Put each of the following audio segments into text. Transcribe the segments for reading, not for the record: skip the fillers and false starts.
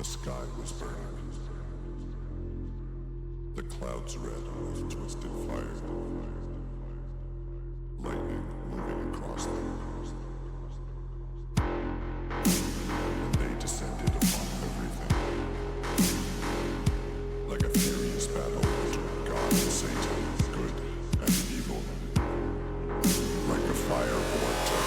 The sky was burning. The clouds red with twisted fire. Lightning moving across them. And they descended upon everything. Like a furious battle between God and Satan, good and evil. Like a fire vortex.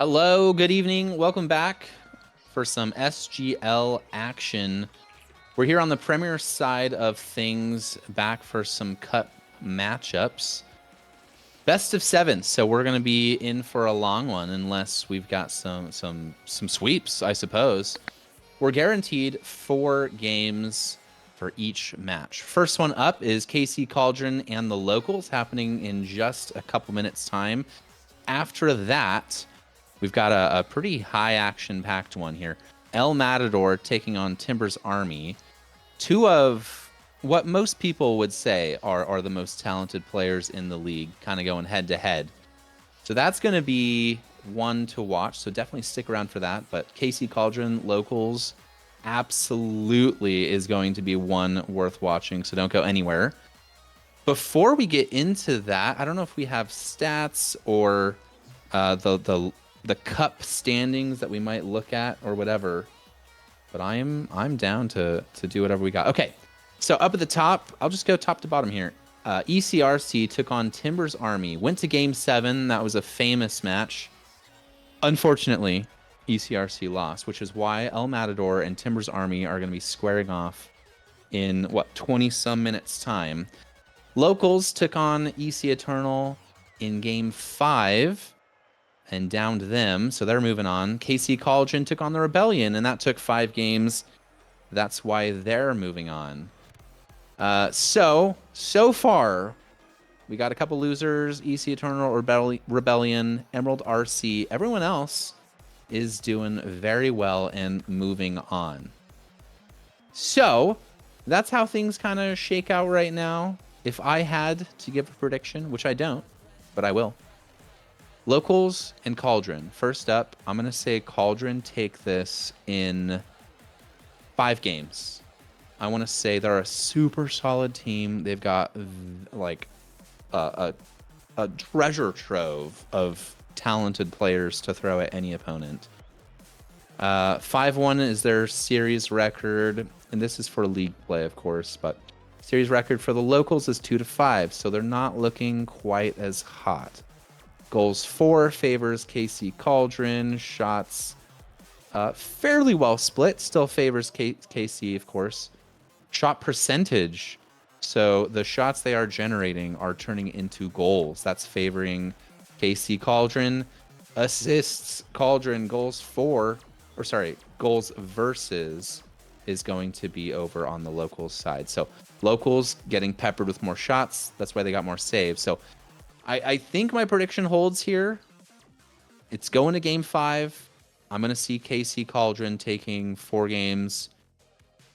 Hello, good evening. Welcome back for some SGL action. We're here on the Premier side of things, back for some cup matchups. Best of 7, so we're going to be in for a long one unless we've got some sweeps, I suppose. We're guaranteed 4 games for each match. First one up is KC Cauldron and the Locals, happening in just a couple minutes time. After that, we've got a pretty high action-packed one here. El Matador taking on Timbers Army. 2 of what most people would say are the most talented players in the league, kind of going head-to-head. So that's going to be one to watch, so definitely stick around for that. But KC Cauldron Locals absolutely is going to be one worth watching, so don't go anywhere. Before we get into that, I don't know if we have stats or the cup standings that we might look at or whatever, but I'm down to do whatever we got. Okay, so up at the top, I'll just go top to bottom here. ECRC took on Timbers Army, went to game 7. That was a famous match. Unfortunately, ECRC lost, which is why El Matador and Timbers Army are going to be squaring off in, what, 20-some minutes time. Locals took on EC Eternal in game 5 and downed them, so they're moving on. KC Cauldron took on the Rebellion, and that took 5 games. That's why they're moving on. So far, we got a couple losers: EC Eternal, Rebellion, Emerald RC. Everyone else is doing very well and moving on. So that's how things kind of shake out right now. If I had to give a prediction, which I don't, but I will. Locals and Cauldron. First up, I'm going to say Cauldron take this in 5 games. I want to say they're a super solid team. They've got like a treasure trove of talented players to throw at any opponent. 5-1 is their series record, and this is for league play, of course, but series record for the Locals is 2-5, so they're not looking quite as hot. Goals for favors KC Cauldron. Shots fairly well split. Still favors KC, of course. Shot percentage. So the shots they are generating are turning into goals. That's favoring KC Cauldron. Assists Cauldron. Goals versus is going to be over on the Locals side. So Locals getting peppered with more shots. That's why they got more saves. So I think my prediction holds here. It's going to game 5. I'm going to see KC Cauldron taking 4 games.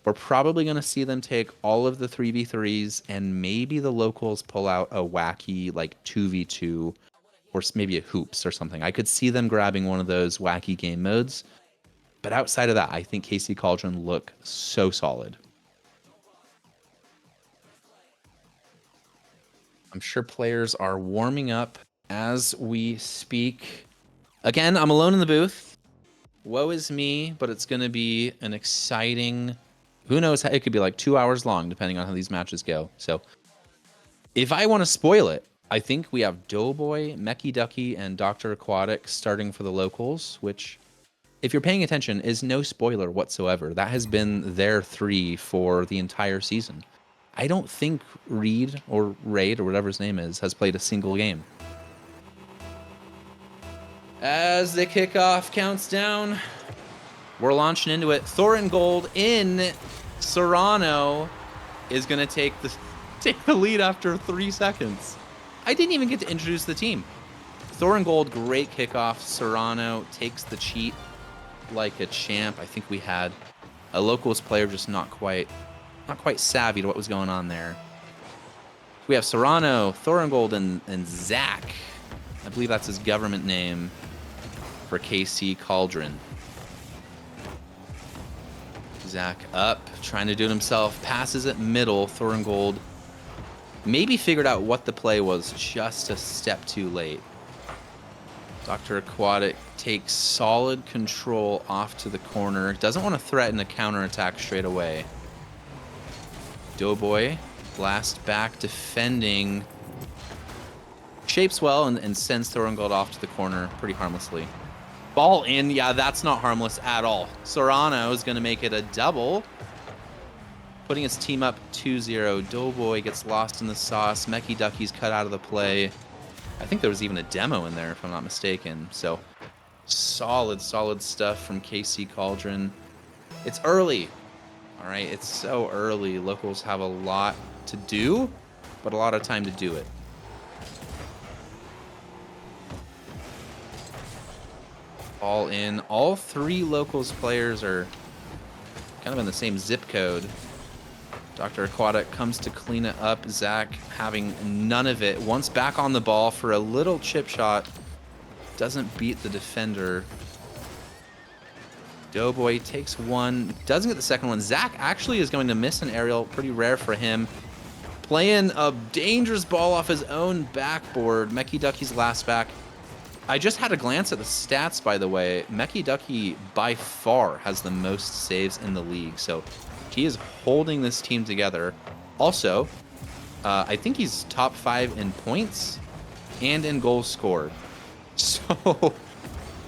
We're probably going to see them take all of the 3v3s, and maybe the Locals pull out a wacky like 2v2 or maybe a hoops or something. I could see them grabbing one of those wacky game modes. But outside of that, I think KC Cauldron look so solid. I'm sure players are warming up as we speak. Again, I'm alone in the booth. Woe is me, but it's going to be an exciting... Who knows? It could be like 2 hours long, depending on how these matches go. So if I want to spoil it, I think we have Doughboy, Mecky Ducky, and Dr. Aquatic starting for the Locals, which, if you're paying attention, is no spoiler whatsoever. That has been their 3 for the entire season. I don't think Reed or Raid or whatever his name is has played a single game. As the kickoff counts down, we're launching into it. Thorin Gold in Serrano is going to take the lead after 3 seconds. I didn't even get to introduce the team. Thorin Gold, great kickoff. Serrano takes the cheat like a champ. I think we had a Locals player just not quite savvy to what was going on there. We have Serrano, Thorin Gold, and Zach. I believe that's his government name for KC Cauldron. Zach up, trying to do it himself. Passes it middle. Thorin Gold maybe figured out what the play was just a step too late. Dr. Aquatic takes solid control off to the corner. Doesn't want to threaten a counterattack straight away. Doughboy, blast back, defending. Shapes well and sends Thorin Gold off to the corner pretty harmlessly. Ball in. Yeah, that's not harmless at all. Serrano is going to make it a double, putting his team up 2-0. Doughboy gets lost in the sauce. Mecky Ducky's cut out of the play. I think there was even a demo in there, if I'm not mistaken. So solid stuff from KC Cauldron. It's early. All right, it's so early. Locals have a lot to do, but a lot of time to do it. All in. All three locals players are kind of in the same zip code. Dr. Aquatic comes to clean it up. Zach having none of it. Once back on the ball for a little chip shot. Doesn't beat the defender. Doughboy takes one. Doesn't get the second one. Zach actually is going to miss an aerial. Pretty rare for him. Playing a dangerous ball off his own backboard. Mecky Ducky's last back. I just had a glance at the stats, by the way. Mecky Ducky, by far, has the most saves in the league. So he is holding this team together. Also, I think he's top 5 in points and in goals scored. So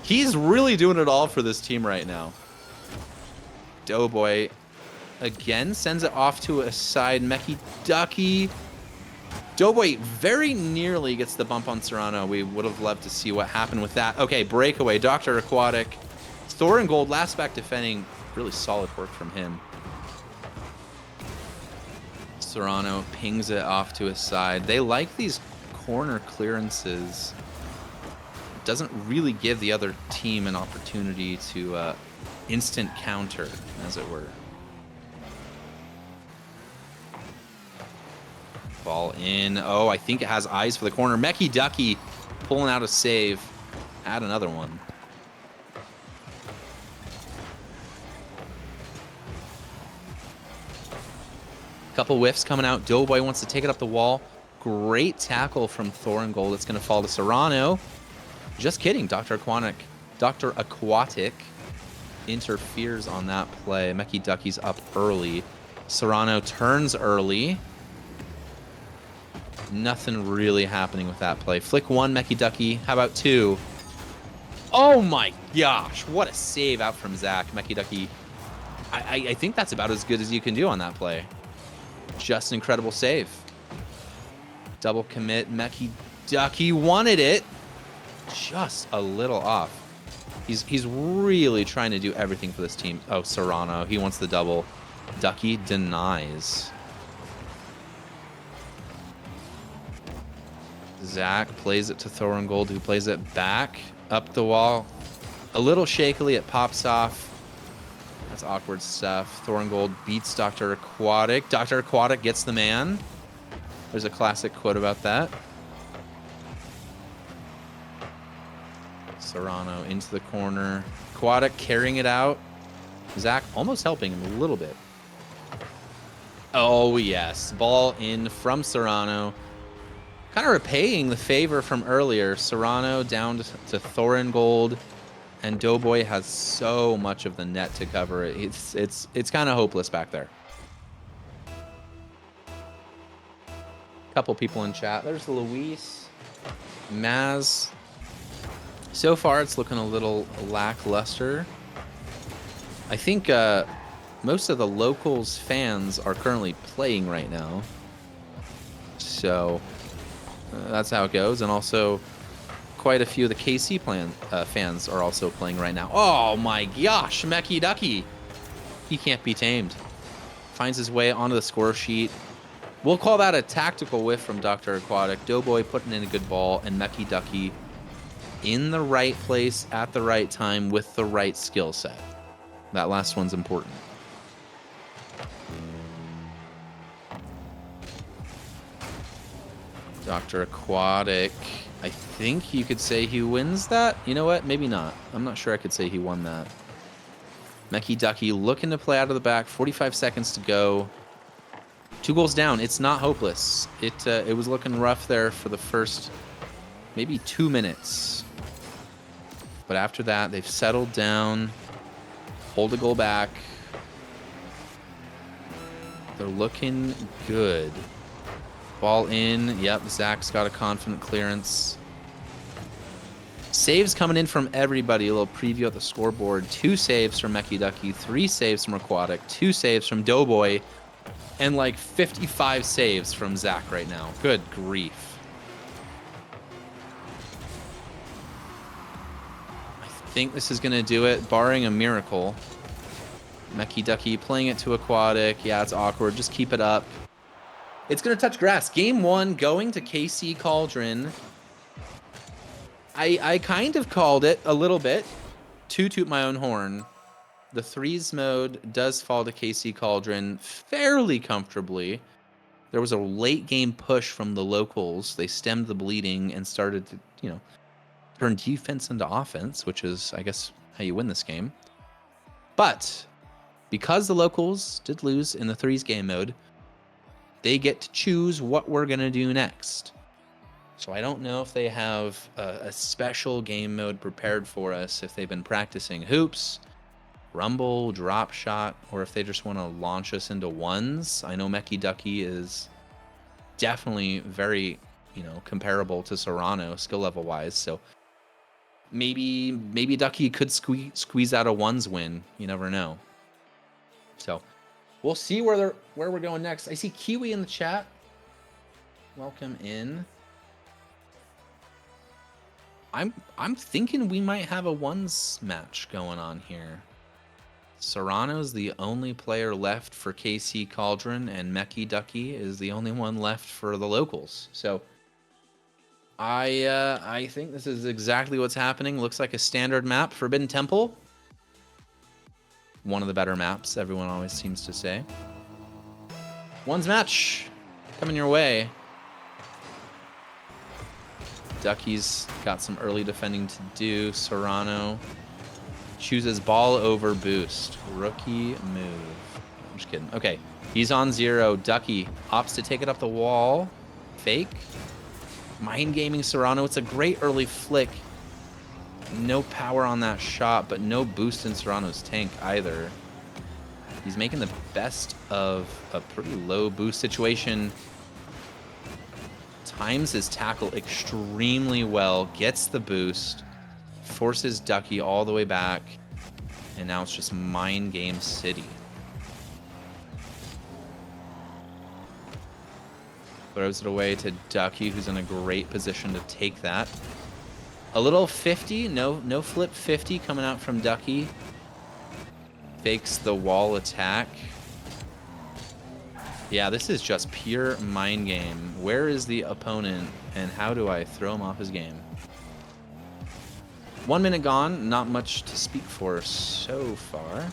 he's really doing it all for this team right now. Doughboy again sends it off to a side. Mecky Ducky. Doughboy very nearly gets the bump on Serrano. We would have loved to see what happened with that. Okay, breakaway. Dr. Aquatic. Thor and Gold last back defending. Really solid work from him. Serrano pings it off to his side. They like these corner clearances. Doesn't really give the other team an opportunity to instant counter, as it were. Ball in. Oh, I think it has eyes for the corner. Mecky Ducky pulling out a save. Add another one. Couple whiffs coming out. Doughboy wants to take it up the wall. Great tackle from Thor and Gold. It's going to fall to Serrano. Just kidding. Dr. Aquatic interferes on that play. Mecky Ducky's up early. Serrano turns early. Nothing really happening with that play. Flick one, Mecky Ducky. How about two? Oh my gosh. What a save out from Zach. Mecky Ducky. I think that's about as good as you can do on that play. Just an incredible save. Double commit. Mecky Ducky wanted it. Just a little off. He's really trying to do everything for this team. Oh, Serrano. He wants the double. Ducky denies. Zach plays it to Thor and Gold, who plays it back up the wall. A little shakily, it pops off. That's awkward stuff. Thor and Gold beats Dr. Aquatic. Dr. Aquatic gets the man. There's a classic quote about that. Serrano into the corner. Aquatic carrying it out. Zach almost helping him a little bit. Oh, yes. Ball in from Serrano. Kind of repaying the favor from earlier. Serrano down to Thor and Gold. And Doughboy has so much of the net to cover it. It's kind of hopeless back there. Couple people in chat. There's Luis. Maz. So far, it's looking a little lackluster. I think most of the locals fans are currently playing right now. So that's how it goes. And also, quite a few of the KC fans are also playing right now. Oh my gosh, Mecky Ducky. He can't be tamed. Finds his way onto the score sheet. We'll call that a tactical whiff from Dr. Aquatic. Doughboy putting in a good ball, and Mecky Ducky in the right place at the right time with the right skill set. That last one's important. Dr. Aquatic, I think you could say he wins that. You know what? Maybe not. I'm not sure I could say he won that. Mecky Ducky looking to play out of the back. 45 seconds to go. 2 goals down. It's not hopeless. It was looking rough there for the first maybe 2 minutes. But after that, they've settled down. Hold a goal back. They're looking good. Ball in. Yep, Zach's got a confident clearance. Saves coming in from everybody. A little preview at the scoreboard. 2 saves from Mecky Ducky, 3 saves from Aquatic, 2 saves from Doughboy, and like 55 saves from Zach right now. Good grief. I think this is going to do it, barring a miracle. Mecky Ducky playing it to Aquatic. Yeah, it's awkward. Just keep it up. It's going to touch grass. Game 1 going to KC Cauldron. I kind of called it a little bit. To toot my own horn. The threes mode does fall to KC Cauldron fairly comfortably. There was a late game push from the locals. They stemmed the bleeding and started to, you know, turn defense into offense, which is, I guess, how you win this game. But because the locals did lose in the threes game mode, they get to choose what we're going to do next. So I don't know if they have a special game mode prepared for us, if they've been practicing hoops, rumble, drop shot, or if they just want to launch us into ones. I know Mecky Ducky is definitely very, you know, comparable to Serrano skill level wise. So maybe Ducky could squeeze out a ones win. You never know. So we'll see where we're going next. I see Kiwi in the chat. Welcome in. I'm thinking we might have a ones match going on here. Serrano's the only player left for KC Cauldron, and Mecky Ducky is the only one left for the locals. So I think this is exactly what's happening. Looks like a standard map. Forbidden Temple. One of the better maps, everyone always seems to say. One's match coming your way. Ducky's got some early defending to do. Serrano chooses ball over boost. Rookie move. I'm just kidding. Okay, he's on 0. Ducky opts to take it up the wall. Fake. Mind gaming Serrano. It's a great early flick. No power on that shot, but no boost in Serrano's tank either. He's making the best of a pretty low boost situation. Times his tackle extremely well, gets the boost, forces Ducky all the way back, and now it's just mind game city. Throws it away to Ducky, who's in a great position to take that. A little 50, no flip 50 coming out from Ducky. Fakes the wall attack. Yeah, this is just pure mind game. Where is the opponent, and how do I throw him off his game? 1 minute gone, not much to speak for so far.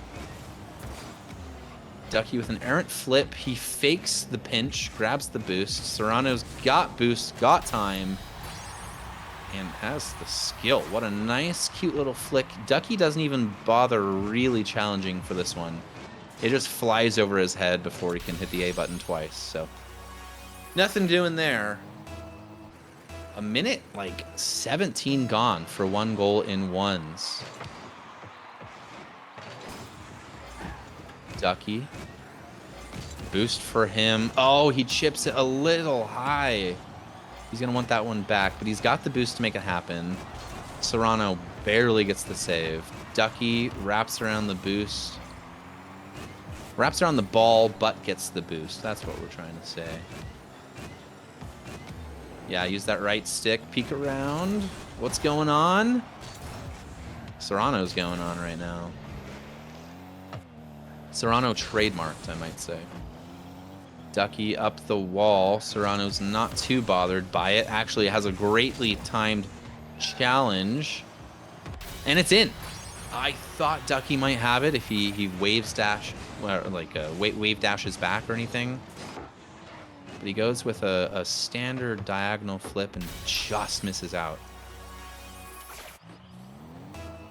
Ducky with an errant flip. He fakes the pinch, grabs the boost. Serrano's got boost, got time, and has the skill. What a nice, cute little flick. Ducky doesn't even bother really challenging for this one. It just flies over his head before he can hit the A button twice, so nothing doing there. A minute, like 17 gone for 1 goal in ones. Ducky. Boost for him. Oh, he chips it a little high. He's going to want that one back, but he's got the boost to make it happen. Serrano barely gets the save. Ducky wraps around the boost. Wraps around the ball, but gets the boost. That's what we're trying to say. Yeah, use that right stick. Peek around. What's going on? Serrano's going on right now. Serrano trademarked, I might say. Ducky up the wall. Serrano's not too bothered by it. Actually, it has a greatly timed challenge. And it's in. I thought Ducky might have it if he wave dash, or like wave dashes back or anything. But he goes with a standard diagonal flip and just misses out.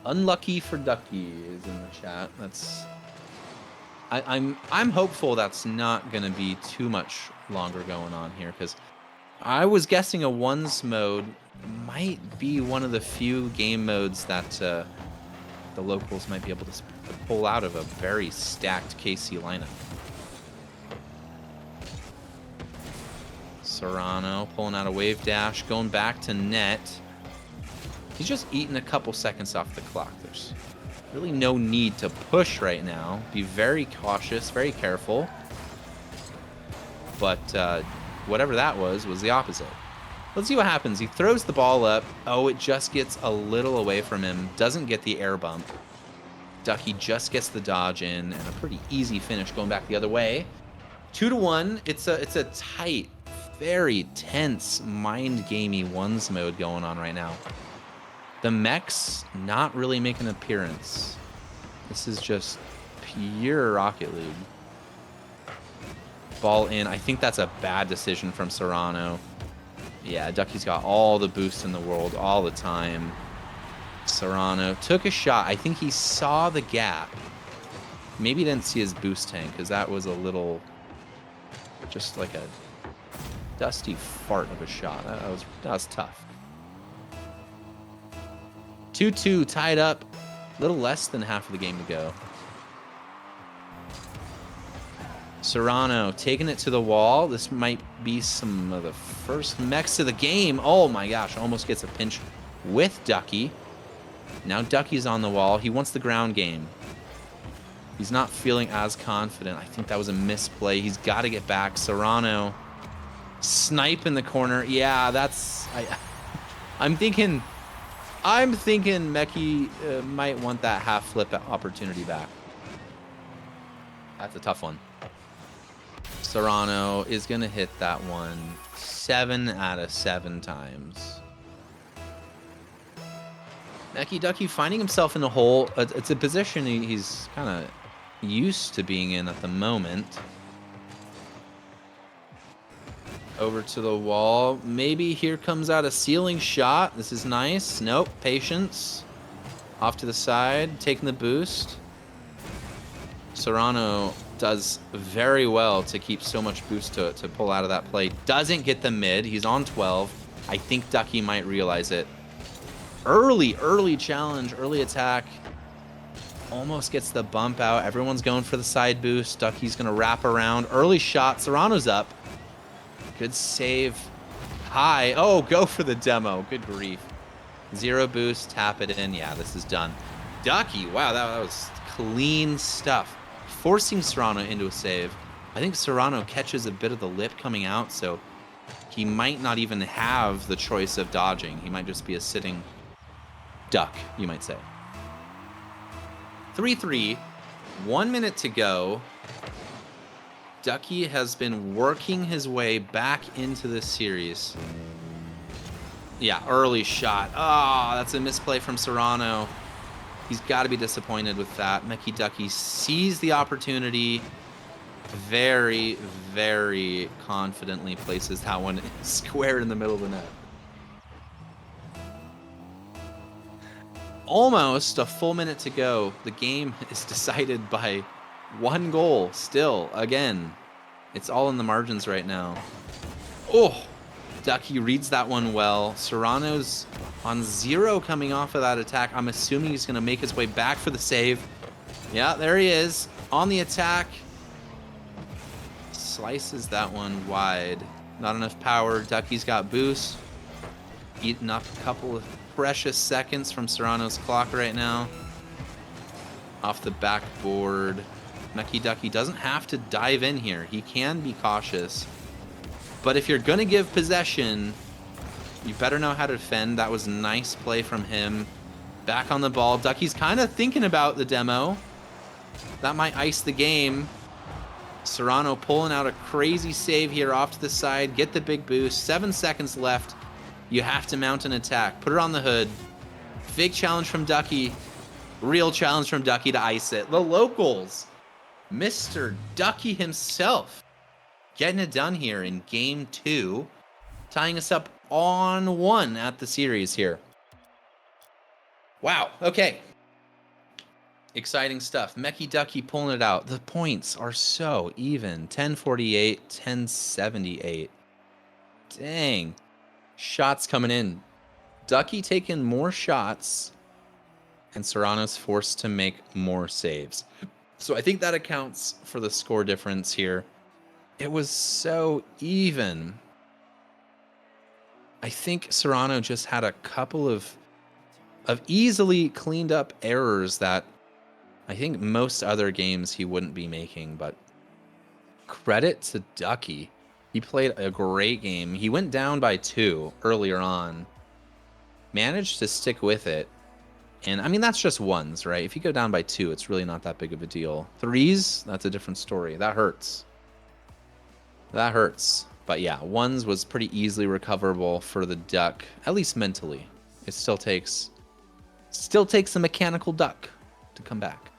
Unlucky for Ducky is in the chat. That's I'm hopeful that's not going to be too much longer going on here, because I was guessing a ones mode might be one of the few game modes that the locals might be able to pull out of a very stacked KC lineup. Serrano pulling out a wave dash, going back to net. He's just eating a couple seconds off the clock. There's really no need to push right now. Be very cautious, very careful. But whatever that was the opposite. Let's see what happens. He throws the ball up. Oh, it just gets a little away from him. Doesn't get the air bump. Ducky just gets the dodge in, and a pretty easy finish going back the other way. 2-1. It's a tight, very tense, mind-gamey ones mode going on right now. The mechs not really making an appearance. This is just pure Rocket League. Ball in. I think that's a bad decision from Serrano. Yeah, Ducky's got all the boost in the world all the time. Serrano took a shot. I think he saw the gap. Maybe didn't see his boost tank, because that was a little... just like a dusty fart of a shot. That was tough. 2-2 tied up. A little less than half of the game to go. Serrano taking it to the wall. This might be some of the first mechs of the game. Oh my gosh, almost gets a pinch with Ducky. Now Ducky's on the wall. He wants the ground game. He's not feeling as confident. I think that was a misplay. He's got to get back. Serrano, snipe in the corner. Yeah, that's... I'm thinking Mechie might want that half flip opportunity back. That's a tough one. Serrano is going to hit that one 7 out of 7 times. Mechie Ducky finding himself in a hole. It's a position he's kind of used to being in at the moment. Over to the wall. Maybe here comes out a ceiling shot. This is nice. Nope. Patience. Off to the side. Taking the boost. Serrano does very well to keep so much boost to pull out of that play. Doesn't get the mid. He's on 12. I think Ducky might realize it. Early challenge. Early attack. Almost gets the bump out. Everyone's going for the side boost. Ducky's going to wrap around. Early shot. Serrano's up. Good save. High. Oh, go for the demo. Good grief. 0 boost. Tap it in. Yeah, this is done. Ducky. Wow, that was clean stuff. Forcing Serrano into a save. I think Serrano catches a bit of the lip coming out, so he might not even have the choice of dodging. He might just be a sitting duck, you might say. 3-3. 1 minute to go. Ducky has been working his way back into this series. Yeah, early shot. Oh, that's a misplay from Serrano. He's got to be disappointed with that. Mechie Ducky sees the opportunity. Very, very confidently places that one square in the middle of the net. Almost a full minute to go. The game is decided by 1 goal still. Again, it's all in the margins right now. Oh, Ducky reads that one well. Serrano's on 0 coming off of that attack. I'm assuming he's going to make his way back for the save. Yeah, there he is. On the attack. Slices that one wide. Not enough power. Ducky's got boost. Eating up a couple of precious seconds from Serrano's clock right now. Off the backboard. Mechie Ducky doesn't have to dive in here. He can be cautious. But if you're going to give possession, you better know how to defend. That was nice play from him. Back on the ball. Ducky's kind of thinking about the demo. That might ice the game. Serrano pulling out a crazy save here off to the side. Get the big boost. 7 seconds left. You have to mount an attack. Put it on the hood. Big challenge from Ducky. Real challenge from Ducky to ice it. The locals. Mr. Ducky himself. Getting it done here in game 2. Tying us up on 1 at the series here. Wow. Okay. Exciting stuff. Mechie Ducky pulling it out. The points are so even. 1048, 1078. Dang. Shots coming in. Ducky taking more shots, and Serrano's forced to make more saves. So I think that accounts for the score difference here. It was so even. I think Serrano just had a couple of of easily cleaned up errors that I think most other games he wouldn't be making, but credit to Ducky. He played a great game. He went down by 2 earlier on, managed to stick with it. And I mean, that's just ones, right? If you go down by 2, it's really not that big of a deal. 3s, that's a different story. That hurts. That hurts. But yeah, 1s was pretty easily recoverable for the duck, at least mentally. It still takes a mechanical duck to come back.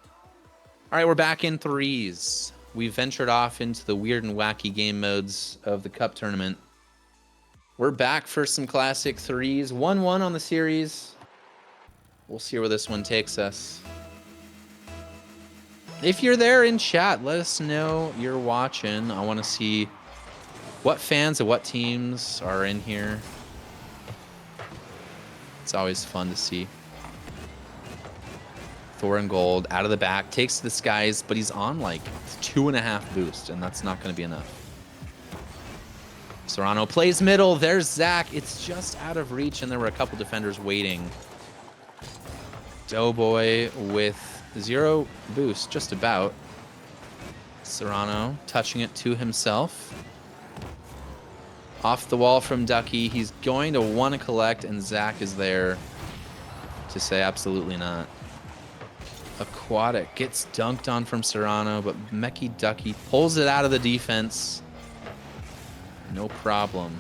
All right, we're back in 3s. We ventured off into the weird and wacky game modes of the Cup tournament. We're back for some classic 3s. 1-1 on the series. We'll see where this one takes us. If you're there in chat, let us know you're watching. I want to see what fans of what teams are in here. It's always fun to see. Gold out of the back, takes to the skies, but he's on like 2.5 boost, and that's not going to be enough. Serrano plays middle. There's Zach. It's just out of reach, and there were a couple defenders waiting. Doughboy with 0 boost, just about. Serrano touching it to himself. Off the wall from Ducky. He's going to want to collect, and Zach is there to say absolutely not. Aquatic gets dunked on from Serrano, but Mecky Ducky pulls it out of the defense. No problem.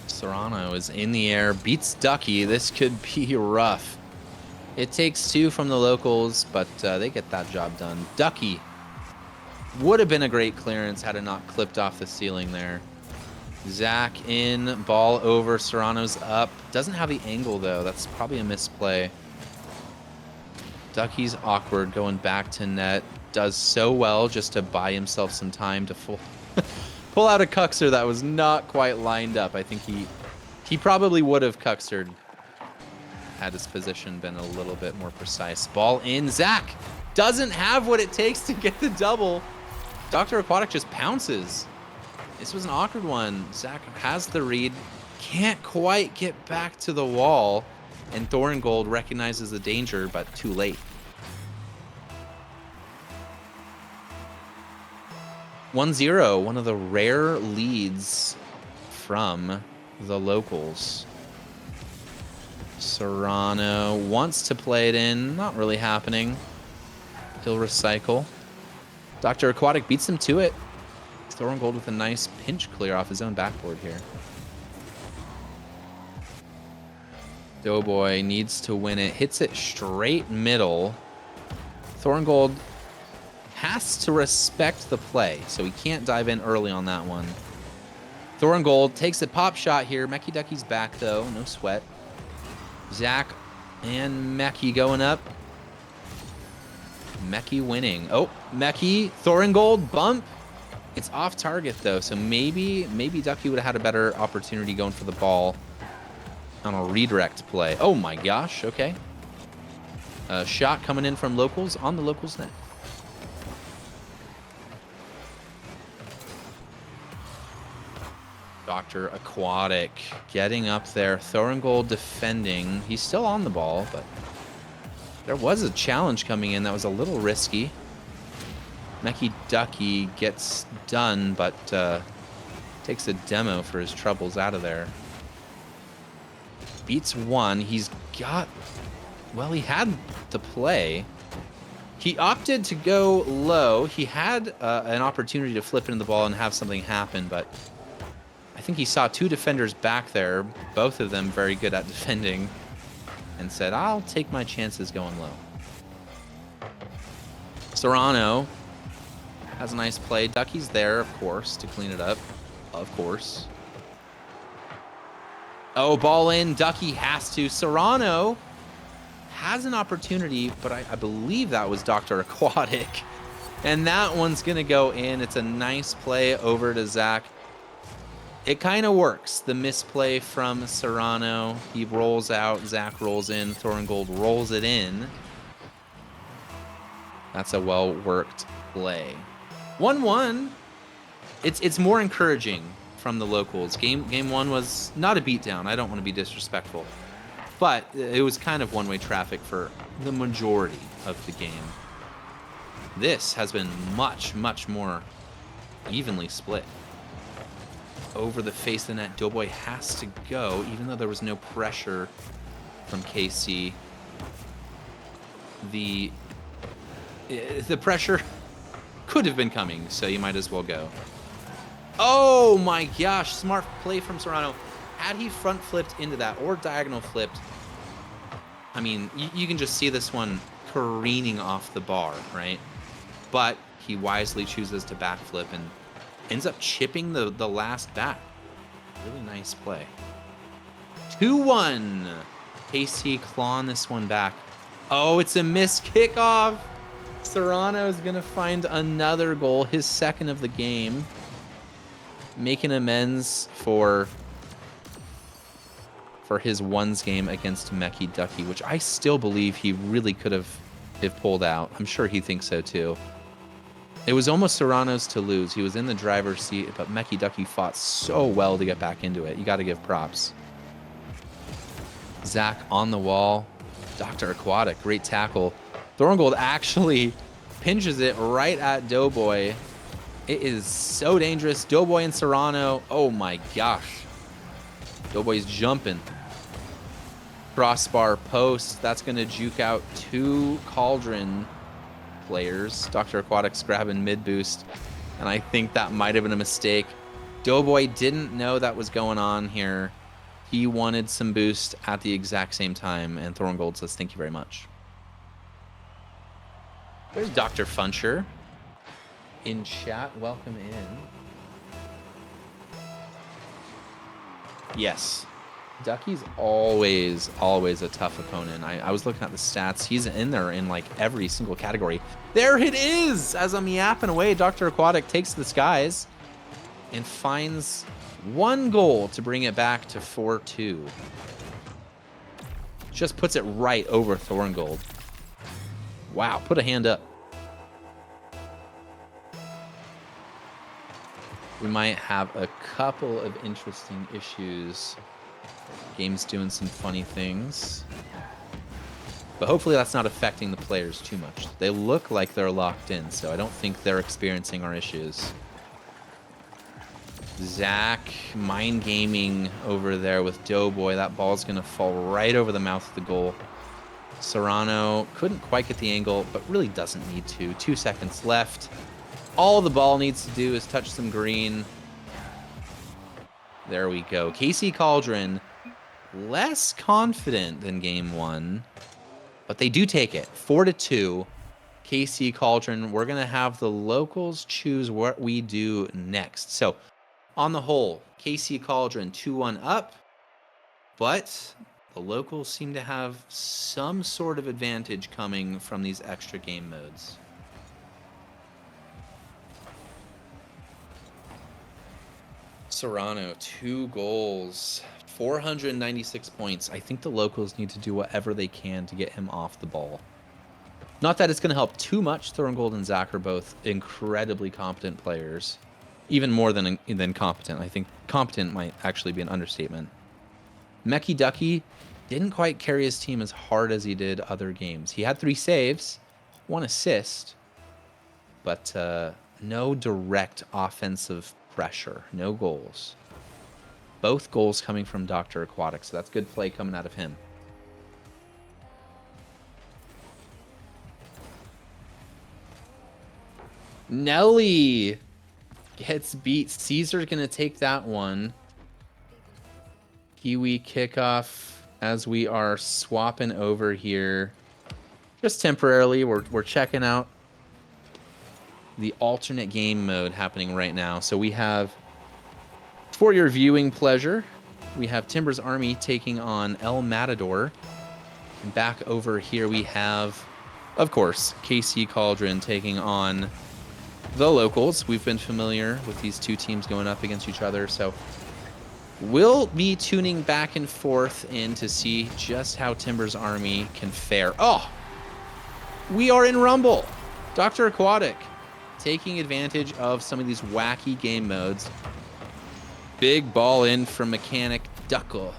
Serrano is in the air, beats Ducky. This could be rough. It takes 2 from the locals, but they get that job done. Ducky would have been a great clearance had it not clipped off the ceiling there. Zach in, ball over, Serrano's up. Doesn't have the angle, though. That's probably a misplay. Ducky's awkward, going back to net. Does so well just to buy himself some time to pull out a cuxer that was not quite lined up. I think he probably would have cuxered had his position been a little bit more precise. Ball in. Zach doesn't have what it takes to get the double. Dr. Aquatic just pounces. This was an awkward one. Zach has the read, can't quite get back to the wall, and Gold recognizes the danger, but too late. 1-0, one of the rare leads from the locals. Serrano wants to play it in, not really happening. He'll recycle. Dr. Aquatic beats him to it. Gold with a nice pinch clear off his own backboard here. Doughboy needs to win it. Hits it straight middle. Gold has to respect the play, so he can't dive in early on that one. Gold takes a pop shot here. Mecky Ducky's back, though. No sweat. Zach and Mecky going up. Mecky winning. Oh, Mecky. Gold bump. It's off target, though, so maybe Ducky would have had a better opportunity going for the ball on a redirect play. Oh, my gosh. Okay. A shot coming in from locals on the locals net. Dr. Aquatic getting up there. Gold defending. He's still on the ball, but there was a challenge coming in that was a little risky. Mecky Ducky gets done, but takes a demo for his troubles out of there. Beats 1. He's got... Well, he had the play. He opted to go low. He had an opportunity to flip into the ball and have something happen, but I think he saw 2 defenders back there, both of them very good at defending, and said, I'll take my chances going low. Serrano has a nice play. Ducky's there, of course, to clean it up. Of course. Oh, ball in. Ducky has to. Serrano has an opportunity, but I believe that was Dr. Aquatic. And that one's going to go in. It's a nice play over to Zach. It kind of works. The misplay from Serrano. He rolls out. Zach rolls in. Gold rolls it in. That's a well-worked play. 1-1. It's more encouraging from the locals. Game one was not a beatdown. I don't want to be disrespectful, but it was kind of one-way traffic for the majority of the game. This has been much, much more evenly split. Over the face of the net, Doughboy has to go, even though there was no pressure from KC. The pressure could have been coming, so you might as well go. Oh my gosh, smart play from Serrano. Had he front flipped into that or diagonal flipped, I mean, you can just see this one careening off the bar, right? But he wisely chooses to backflip and ends up chipping the last bat. Really nice play. 2-1. KC clawing this one back. Oh, it's a missed kickoff. Serrano is going to find another goal, his second of the game. Making amends for his ones game against Meki Ducky, which I still believe he really could have pulled out. I'm sure he thinks so too. It was almost Serrano's to lose. He was in the driver's seat, but Meki Ducky fought so well to get back into it. You got to give props. Zach on the wall. Dr. Aquatic, great tackle. Thorngold actually pinches it right at Doughboy. It is so dangerous. Doughboy and Serrano. Oh my gosh. Doughboy's jumping. Crossbar post. That's going to juke out two Cauldron players. Dr. Aquatic's grabbing mid boost. And I think that might have been a mistake. Doughboy didn't know that was going on here. He wanted some boost at the exact same time. And Thorngold says, thank you very much. There's Dr. Funcher in chat. Welcome in. Yes. Ducky's always a tough opponent. I was looking at the stats. He's in there in like every single category. There it is! As I'm yapping away, Dr. Aquatic takes the skies and finds one goal to bring it back to 4-2. Just puts it right over Thorngold. Wow, put a hand up. We might have a couple of interesting issues. Game's doing some funny things. But hopefully that's not affecting the players too much. They look like they're locked in, so I don't think they're experiencing our issues. Zach mind gaming over there with Doughboy. That ball's going to fall right over the mouth of the goal. Serrano couldn't quite get the angle, but really doesn't need to. 2 seconds left. All the ball needs to do is touch some green. There we go. KC Cauldron, less confident than game one, but they do take it. 4-2. KC Cauldron, we're going to have the locals choose what we do next. So, on the whole, KC Cauldron 2-1 up, but the locals seem to have some sort of advantage coming from these extra game modes. Serrano, 2 goals, 496 points. I think the locals need to do whatever they can to get him off the ball. Not that it's going to help too much. Thorngold and Zach are both incredibly competent players. Even more than competent. I think competent might actually be an understatement. Meki Ducky didn't quite carry his team as hard as he did other games. He had 3 saves, 1 assist, but no direct offensive pressure, no goals. Both goals coming from Dr. Aquatic, so that's good play coming out of him. Nelly gets beat. Caesar's going to take that one. Kiwi kickoff as we are swapping over here. Just temporarily, we're checking out the alternate game mode happening right now. So we have, for your viewing pleasure, we have Timbers Army taking on El Matador. And back over here we have, of course, KC Cauldron taking on the locals. We've been familiar with these two teams going up against each other, so we'll be tuning back and forth in to see just how Timbers Army can fare. Oh, we are in Rumble. Dr. Aquatic taking advantage of some of these wacky game modes. Big ball in from Mechanic Duckle.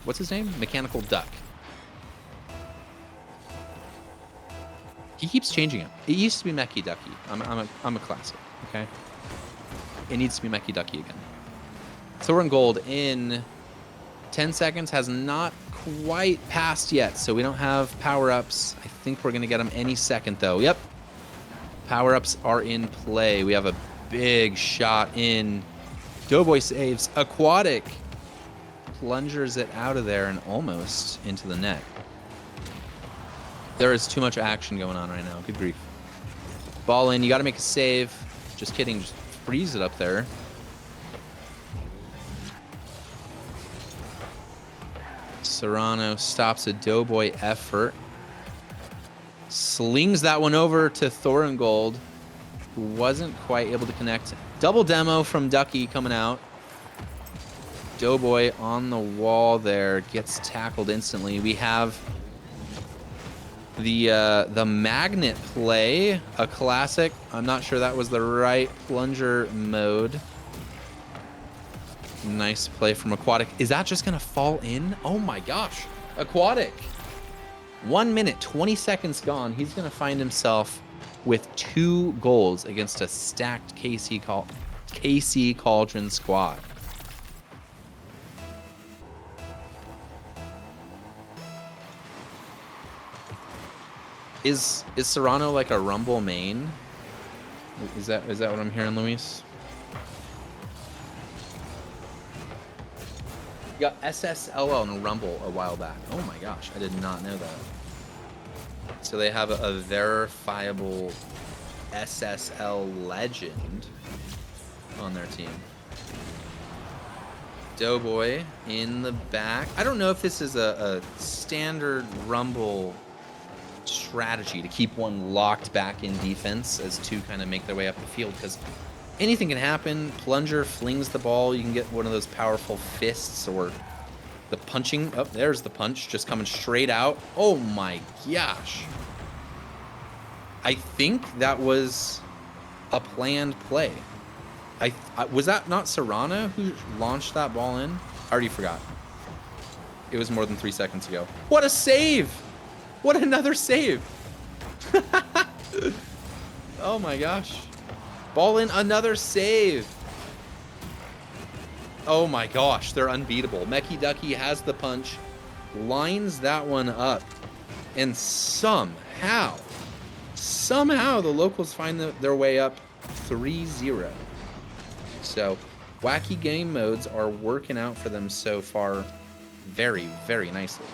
What's his name? Mechanical Duck. He keeps changing it. It used to be Mechie Ducky. I'm a classic, okay? It needs to be Mechie Ducky again. Silver and gold in 10 seconds, has not quite passed yet, so we don't have power-ups. I think we're going to get them any second, though. Yep. Power-ups are in play. We have a big shot in. Doughboy saves. Aquatic plungers it out of there and almost into the net. There is too much action going on right now. Good grief. Ball in. You got to make a save. Just kidding. Just freeze it up there. Serrano stops a Doughboy effort. Slings that one over to Thorengold, who wasn't quite able to connect. Double demo from Ducky coming out. Doughboy on the wall there, gets tackled instantly. We have the magnet play, a classic. I'm not sure that was the right plunger mode. Nice play from Aquatic. Is that just gonna fall in? Oh my gosh. Aquatic. 1 minute, 20 seconds gone. He's gonna find himself with 2 goals against a stacked KC Cauldron squad. Is Serrano like a Rumble main? Is that what I'm hearing, Luis? You got SSLL and Rumble a while back. Oh my gosh, I did not know that. So they have a verifiable SSL legend on their team. Doughboy in the back. I don't know if this is a standard Rumble strategy to keep one locked back in defense as two kind of make their way up the field, because anything can happen. Plunger flings the ball. You can get one of those powerful fists or the punching. Oh, there's the punch just coming straight out. Oh my gosh. I think that was a planned play. Was that not Serrano who launched that ball in? I already forgot. It was more than 3 seconds ago. What a save! What another save! Oh my gosh. Ball in, another save. Oh my gosh, they're unbeatable. Mechie Ducky has the punch, lines that one up, and somehow the locals find their way up 3-0. So, wacky game modes are working out for them so far very, very nicely.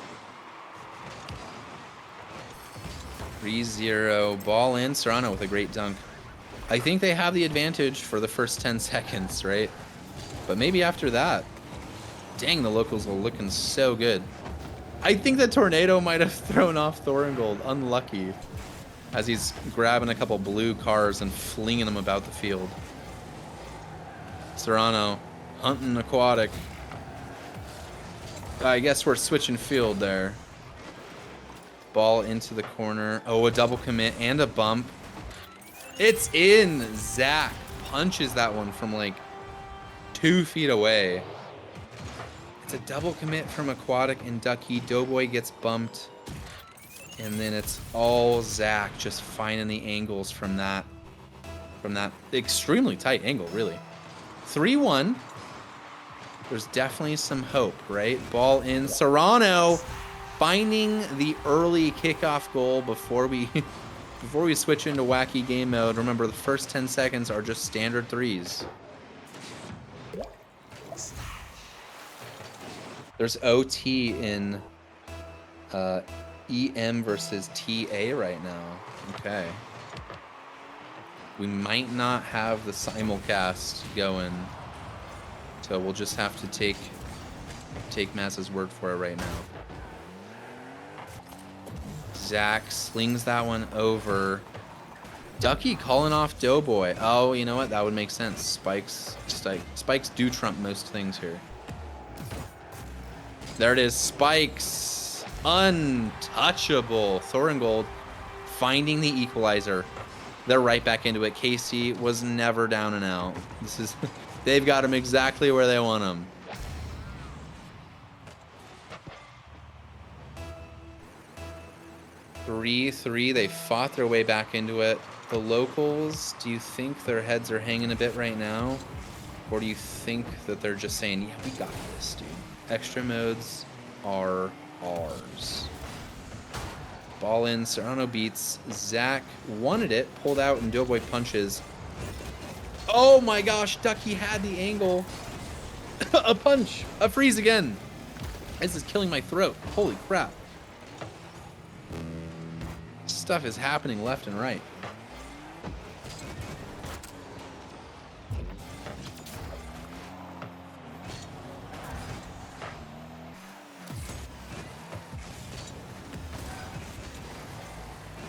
3-0, ball in, Serrano with a great dunk. I think they have the advantage for the first 10 seconds, right? But maybe after that, dang, the locals are looking so good. I think the tornado might have thrown off Thorengold, unlucky, as he's grabbing a couple blue cars and flinging them about the field. Serrano hunting Aquatic. I guess we're switching field there. Ball into the corner. Oh, a double commit and a bump. It's in. Zach punches that one from like 2 feet away. It's a double commit from Aquatic and Ducky. Doughboy gets bumped. And then it's all Zach just finding the angles from that extremely tight angle, really. 3-1. There's definitely some hope, right? Ball in. Serrano finding the early kickoff goal before we switch into wacky game mode. Remember, the first 10 seconds are just standard threes. There's OT in EM versus TA right now. Okay. We might not have the simulcast going, so we'll just have to take Mass's word for it right now. Zach slings that one over. Ducky calling off Doughboy. Oh, you know what? That would make sense. Spikes do trump most things here. There it is. Spikes. Untouchable. Thorengold finding the equalizer. They're right back into it. KC was never down and out. They've got him exactly where they want him. Three. They fought their way back into it. The locals, do you think their heads are hanging a bit right now? Or do you think that they're just saying, yeah, we got this, dude. Extra modes are ours. Ball in, Serrano beats. Zach wanted it, pulled out, and Doughboy punches. Oh my gosh, Ducky had the angle. A punch, a freeze again. This is killing my throat. Holy crap. Stuff is happening left and right.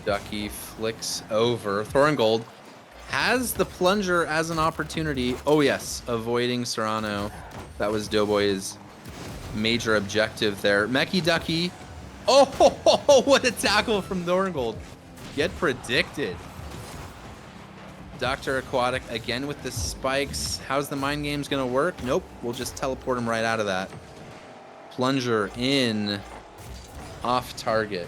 Ducky flicks over. Thoringold has the plunger as an opportunity. Oh yes, avoiding Serrano. That was Doughboy's major objective there. Meki Ducky. Oh, what a tackle from Thoringold. Get predicted. Dr. Aquatic again with the spikes. How's the mind games gonna work? Nope, we'll just teleport him right out of that. Plunger in, off target.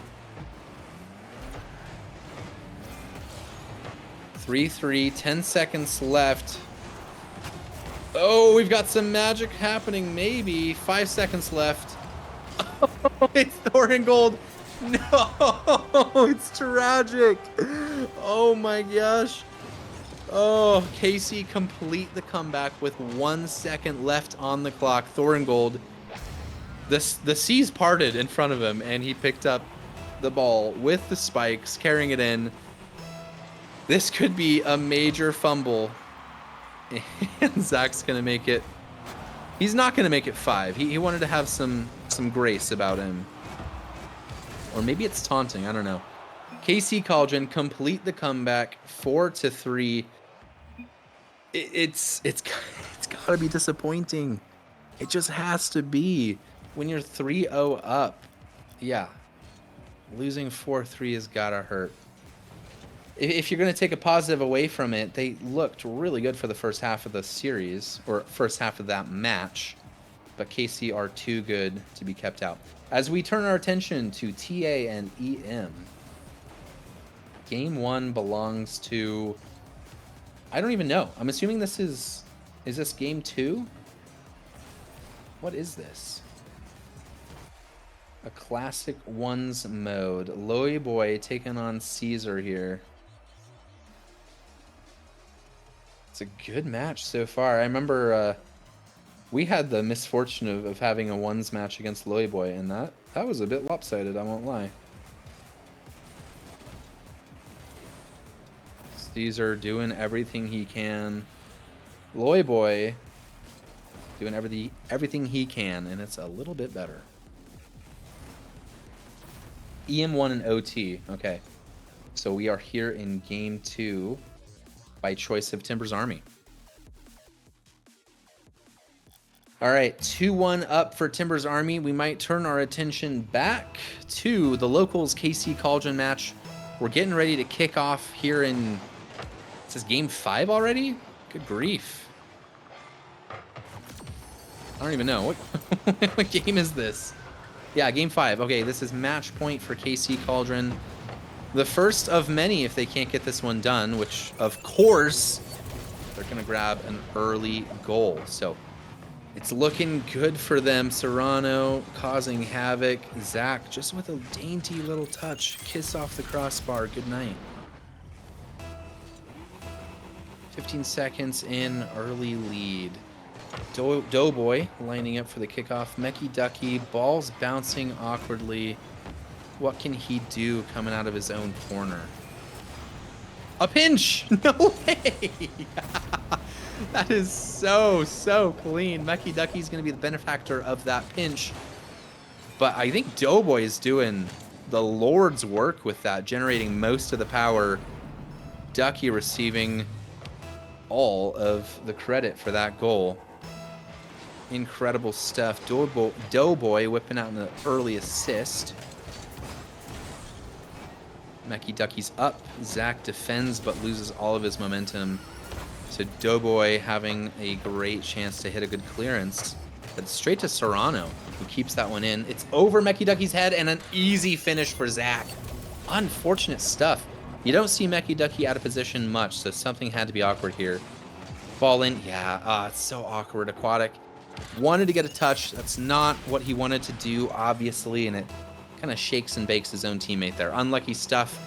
3-3, 10 seconds left. Oh, we've got some magic happening, maybe. 5 seconds left. Oh, it's Thoringold. No, it's tragic. Oh my gosh. Oh, Casey complete the comeback with 1 second left on the clock. Thoringold, the seas parted in front of him, and he picked up the ball with the spikes, carrying it in. This could be a major fumble, and Zach's gonna make it. He's not gonna make it 5. He wanted to have some grace about him, or maybe it's taunting. I don't know. KC Cauldron complete the comeback, 4-3. It's gotta be disappointing. It just has to be when you're 3-0 up. Yeah, losing 4-3 has gotta hurt. If you're going to take a positive away from it, they looked really good for the first half of the series, or first half of that match, but KC are too good to be kept out. As we turn our attention to TA and EM, Game 1 belongs to, I don't even know. I'm assuming this is this Game 2? What is this? A Classic Ones mode. Loey Boy taking on Caesar here. It's a good match so far. I remember we had the misfortune of having a ones match against Loey Boy, and that was a bit lopsided, I won't lie. Caesar doing everything he can. Loey Boy doing everything he can, and it's a little bit better. EM1 and OT. Okay. So we are here in Game 2. By choice of Timbers Army. All right, 2-1 up for Timbers Army. We might turn our attention back to the locals KC Cauldron match. We're getting ready to kick off here in, it says Game 5 already? Good grief. I don't even know. What game is this? Yeah, Game 5. Okay, this is match point for KC Cauldron. The first of many if they can't get this one done, which, of course, they're going to grab an early goal. So it's looking good for them. Serrano causing havoc. Zach just with a dainty little touch. Kiss off the crossbar. Good night. 15 seconds in, early lead. Doughboy lining up for the kickoff. Meki Ducky, balls bouncing awkwardly. What can he do coming out of his own corner? A pinch! No way! That is so clean. Meki Ducky's going to be the benefactor of that pinch. But I think Doughboy is doing the Lord's work with that, generating most of the power. Ducky receiving all of the credit for that goal. Incredible stuff. Doughboy whipping out an early assist. Meki Ducky's up. Zach defends but loses all of his momentum. to Doughboy having a great chance to hit a good clearance. But straight to Serrano, who keeps that one in. It's over Mecky Ducky's head and an easy finish for Zach. Unfortunate stuff. You don't see Mecky Ducky out of position much, so something had to be awkward here. Ball in. Yeah, it's so awkward. Aquatic wanted to get a touch. That's not what he wanted to do, obviously, and it kind of shakes and bakes his own teammate there. Unlucky stuff.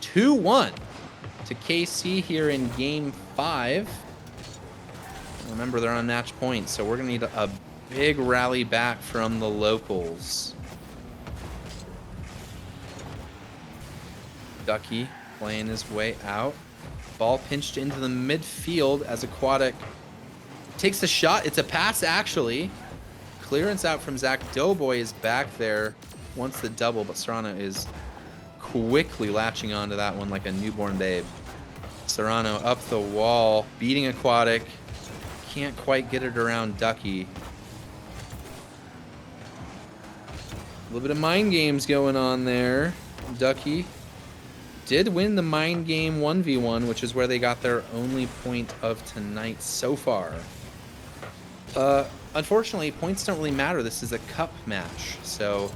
2-1 to KC here in Game 5. Remember, they're on match point, so we're going to need a big rally back from the locals. Ducky playing his way out. Ball pinched into the midfield as Aquatic takes the shot. It's a pass, actually. Clearance out from Zach. Doughboy is back there. Wants the double, but Serrano is quickly latching onto that one like a newborn babe. Serrano up the wall, beating Aquatic. Can't quite get it around Ducky. A little bit of mind games going on there. Ducky did win the mind game 1v1, which is where they got their only point of tonight so far. Unfortunately, points don't really matter. This is a cup match, so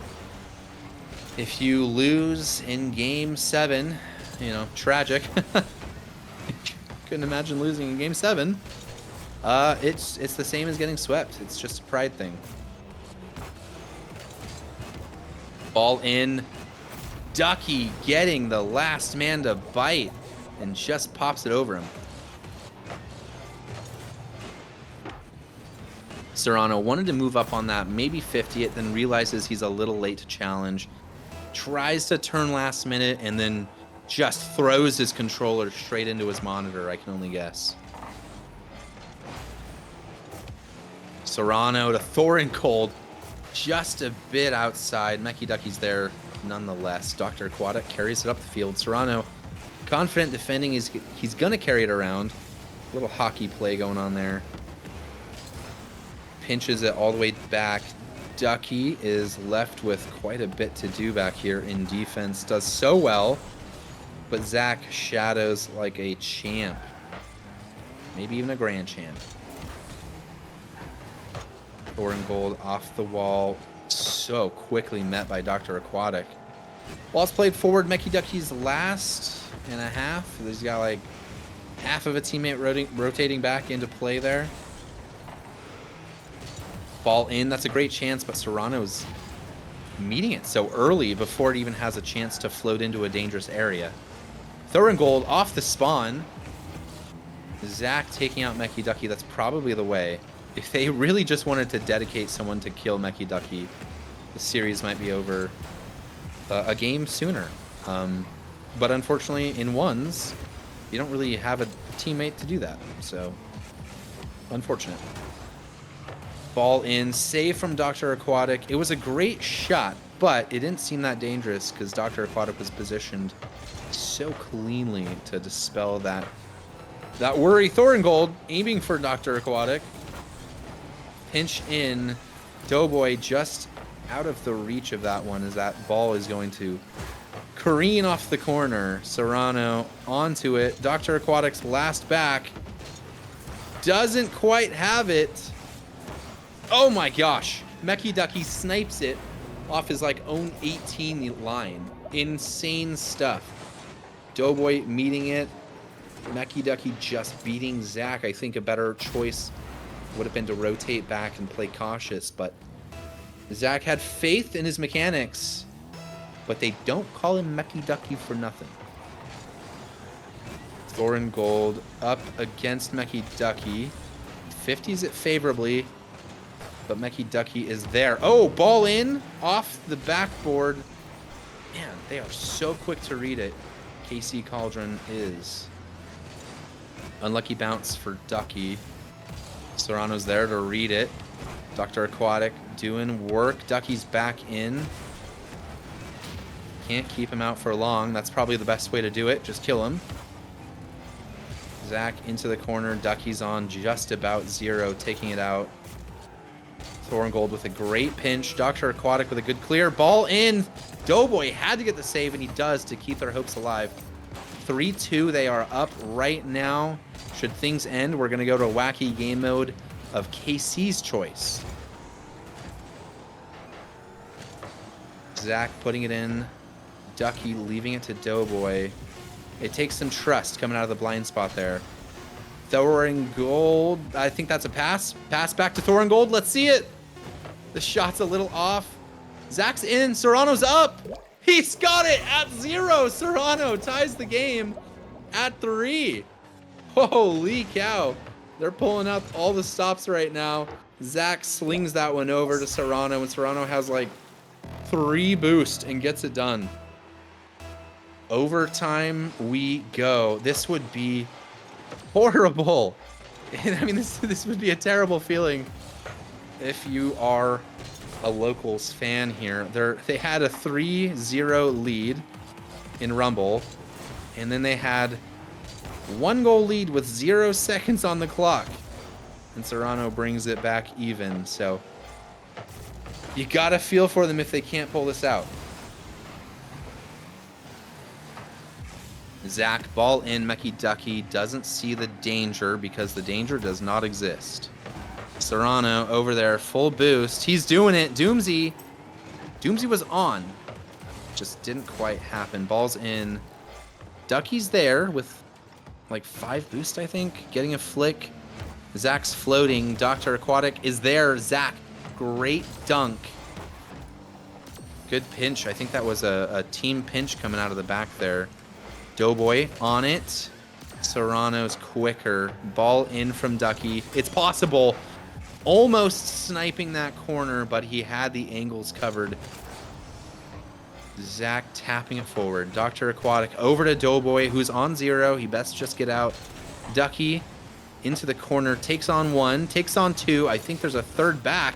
if you lose in Game 7, you know, tragic. Couldn't imagine losing in Game 7. It's the same as getting swept. It's just a pride thing. Ball in. Ducky getting the last man to bite and just pops it over him. Serrano wanted to move up on that, maybe 50 it, then realizes he's a little late to challenge. Tries to turn last minute and then just throws his controller straight into his monitor, I can only guess. Serrano to Thorin Cold, just a bit outside. Mecky Ducky's there nonetheless. Dr. Aquatic carries it up the field. Serrano confident defending. He's going to carry it around. A little hockey play going on there. Pinches it all the way back. Ducky is left with quite a bit to do back here in defense. Does so well, but Zach shadows like a champ. Maybe even a grand champ. Thorin Gold off the wall. So quickly met by Dr. Aquatic. Ball's played forward. Mecky Ducky's last and a half. He's got like half of a teammate rotating back into play there. Ball in. That's a great chance, but Serrano's meeting it so early before it even has a chance to float into a dangerous area. Thorin Gold off the spawn. Zach taking out Mecky Ducky. That's probably the way. If they really just wanted to dedicate someone to kill Mecky Ducky, the series might be over a game sooner. But unfortunately, in ones, you don't really have a teammate to do that. So, unfortunate. Ball in, save from Dr. Aquatic. It was a great shot, but it didn't seem that dangerous because Dr. Aquatic was positioned so cleanly to dispel that worry. Thorin Gold aiming for Dr. Aquatic. Pinch in. Doughboy just out of the reach of that one as that ball is going to careen off the corner. Serrano onto it. Dr. Aquatic's last back. Doesn't quite have it. Oh my gosh. Mecky Ducky snipes it off his like own 18 line. Insane stuff. Doughboy meeting it. Mecky Ducky just beating Zach. I think a better choice would have been to rotate back and play cautious, but Zach had faith in his mechanics, but they don't call him Mecky Ducky for nothing. Thorin Gold up against Mecky Ducky. 50s it favorably, but Mecky Ducky is there. Oh, ball in off the backboard. Man, they are so quick to read it. KC Cauldron is. Unlucky bounce for Ducky. Serrano's there to read it. Dr. Aquatic doing work. Ducky's back in. Can't keep him out for long. That's probably the best way to do it. Just kill him. Zach into the corner. Ducky's on just about zero, taking it out. Thorin Gold with a great pinch. Dr. Aquatic with a good clear. Ball in. Doughboy had to get the save, and he does to keep their hopes alive. 3-2. They are up right now. Should things end, we're going to go to a wacky game mode of KC's choice. Zach putting it in. Ducky leaving it to Doughboy. It takes some trust coming out of the blind spot there. Thorin Gold. I think that's a pass. Pass back to Thorin Gold. Let's see it. The shot's a little off. Zach's in. Serrano's up. He's got it at 0. Serrano ties the game at 3. Holy cow. They're pulling out all the stops right now. Zach slings that one over to Serrano, and Serrano has like 3 boost and gets it done. Overtime we go. This would be horrible. I mean, this would be a terrible feeling if you are a Locals fan here. They had a 3-0 lead in Rumble, and then they had 1 goal lead with 0 seconds on the clock, and Serrano brings it back even. So you gotta feel for them if they can't pull this out. Zach, ball in. Mecky Ducky doesn't see the danger because the danger does not exist. Serrano over there, full boost. He's doing it. Doomsy. Doomsy was on. Just didn't quite happen. Ball's in. Ducky's there with like 5 boost, I think. Getting a flick. Zach's floating. Dr. Aquatic is there. Zach, great dunk. Good pinch. I think that was a team pinch coming out of the back there. Doughboy on it. Serrano's quicker. Ball in from Ducky. It's possible. Almost sniping that corner, but he had the angles covered. Zach tapping it forward. Dr. Aquatic over to Doughboy, who's on 0. He best just get out. Ducky into the corner. Takes on 1. Takes on 2. I think there's a 3rd back,